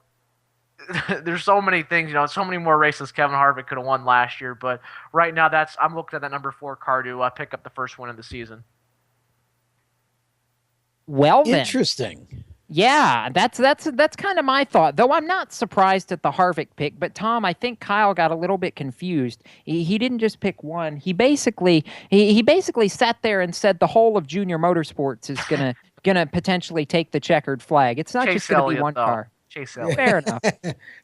there's so many things, so many more races Kevin Harvick could have won last year, but right now I'm looking at that number 4 car to pick up the first win of the season. Well, then. Interesting. Yeah, that's kind of my thought. Though I'm not surprised at the Harvick pick, but Tom, I think Kyle got a little bit confused. He didn't just pick one. He basically sat there and said the whole of Junior Motorsports is gonna potentially take the checkered flag. It's not just gonna be one car. Chase Elliott. Fair enough.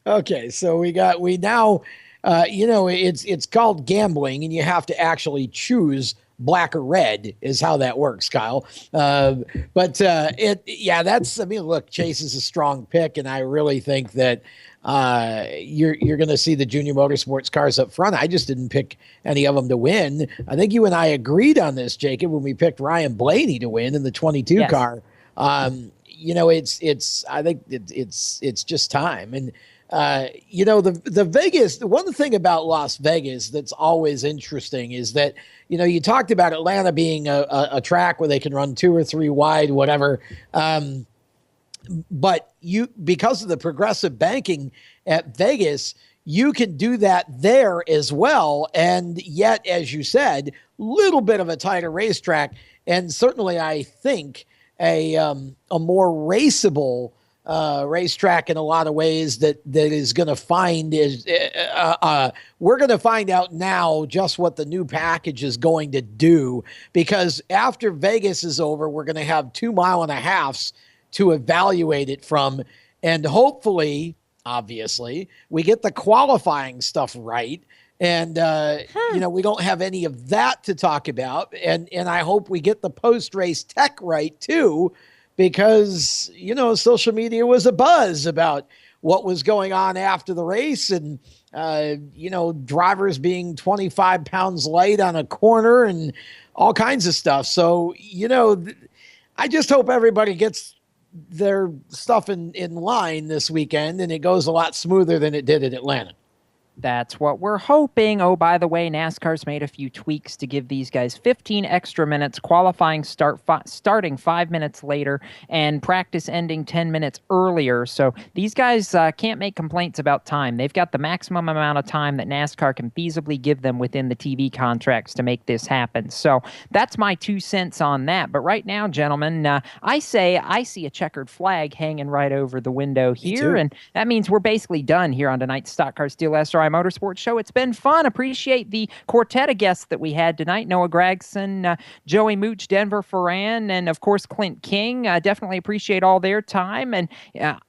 Okay, so it's called gambling, and you have to actually choose black or red is how that works, Kyle. Look, Chase is a strong pick, and I really think that you're going to see the Junior Motorsports cars up front. I just didn't pick any of them to win. I think you and I agreed on this, Jacob, when we picked Ryan Blaney to win in the 22 car. I think it's just time. And, the Vegas, the one thing about Las Vegas that's always interesting is that, you talked about Atlanta being a track where they can run 2 or 3 wide, whatever. But because of the progressive banking at Vegas, you can do that there as well. And yet, as you said, little bit of a tighter racetrack. And certainly I think a more raceable racetrack in a lot of ways that is going to find is we're going to find out now just what the new package is going to do, because after Vegas is over, we're going to have 2 1/2 to evaluate it from. And hopefully, obviously, we get the qualifying stuff right. And, we don't have any of that to talk about. And I hope we get the post-race tech right, too, because, social media was abuzz about what was going on after the race and, drivers being 25 pounds light on a corner and all kinds of stuff. So, I just hope everybody gets their stuff in line this weekend and it goes a lot smoother than it did in Atlanta. That's what we're hoping. Oh, by the way, NASCAR's made a few tweaks to give these guys 15 extra minutes, qualifying starting 5 minutes later, and practice ending 10 minutes earlier. So these guys can't make complaints about time. They've got the maximum amount of time that NASCAR can feasibly give them within the TV contracts to make this happen. So that's my 2 cents on that. But right now, gentlemen, I say I see a checkered flag hanging right over the window here, and that means we're basically done here on tonight's Stock Car Steel SRI Motorsports Show. It's been fun. Appreciate the quartet of guests that we had tonight. Noah Gregson, Joey Mooch, Denver Ferran, and of course Clint King. Definitely appreciate all their time, and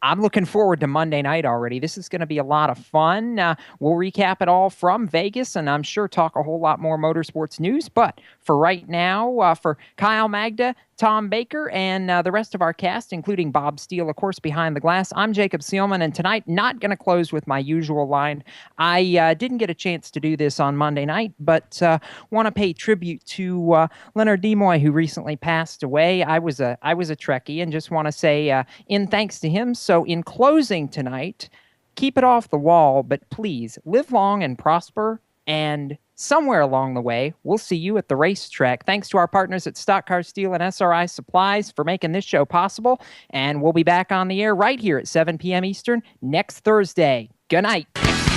I'm looking forward to Monday night already. This is going to be a lot of fun. We'll recap it all from Vegas, and I'm sure talk a whole lot more motorsports news. But for right now, for Kyle Magda, Tom Baker, and the rest of our cast, including Bob Steele, of course, behind the glass, I'm Jacob Seelman, and tonight, not going to close with my usual line. I didn't get a chance to do this on Monday night, but want to pay tribute to Leonard Nimoy, who recently passed away. I was a Trekkie, and just want to say in thanks to him. So in closing tonight, keep it off the wall, but please live long and prosper, and somewhere along the way, we'll see you at the racetrack. Thanks to our partners at Stock Car Steel and SRI Supplies for making this show possible. And we'll be back on the air right here at 7 p.m. Eastern next Thursday. Good night.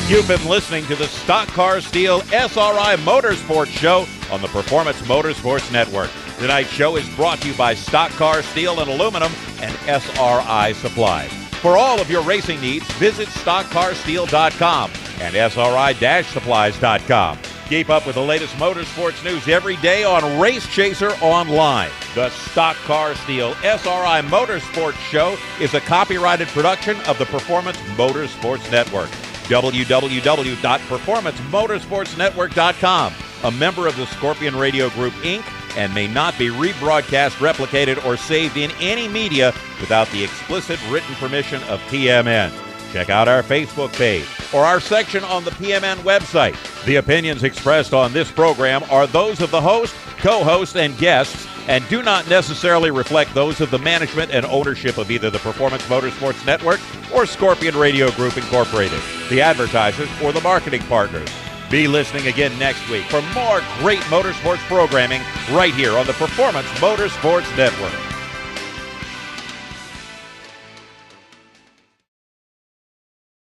You've been listening to the Stock Car Steel SRI Motorsports Show on the Performance Motorsports Network. Tonight's show is brought to you by Stock Car Steel and Aluminum and SRI Supplies. For all of your racing needs, visit StockCarSteel.com and SRI-Supplies.com. Keep up with the latest motorsports news every day on Race Chaser Online. The Stock Car Steel SRI Motorsports Show is a copyrighted production of the Performance Motorsports Network. www.performancemotorsportsnetwork.com, a member of the Scorpion Radio Group, Inc., and may not be rebroadcast, replicated, or saved in any media without the explicit written permission of PMN. Check out our Facebook page or our section on the PMN website. The opinions expressed on this program are those of the host, co-host, and guests, and do not necessarily reflect those of the management and ownership of either the Performance Motorsports Network or Scorpion Radio Group Incorporated, the advertisers, or the marketing partners. Be listening again next week for more great motorsports programming right here on the Performance Motorsports Network.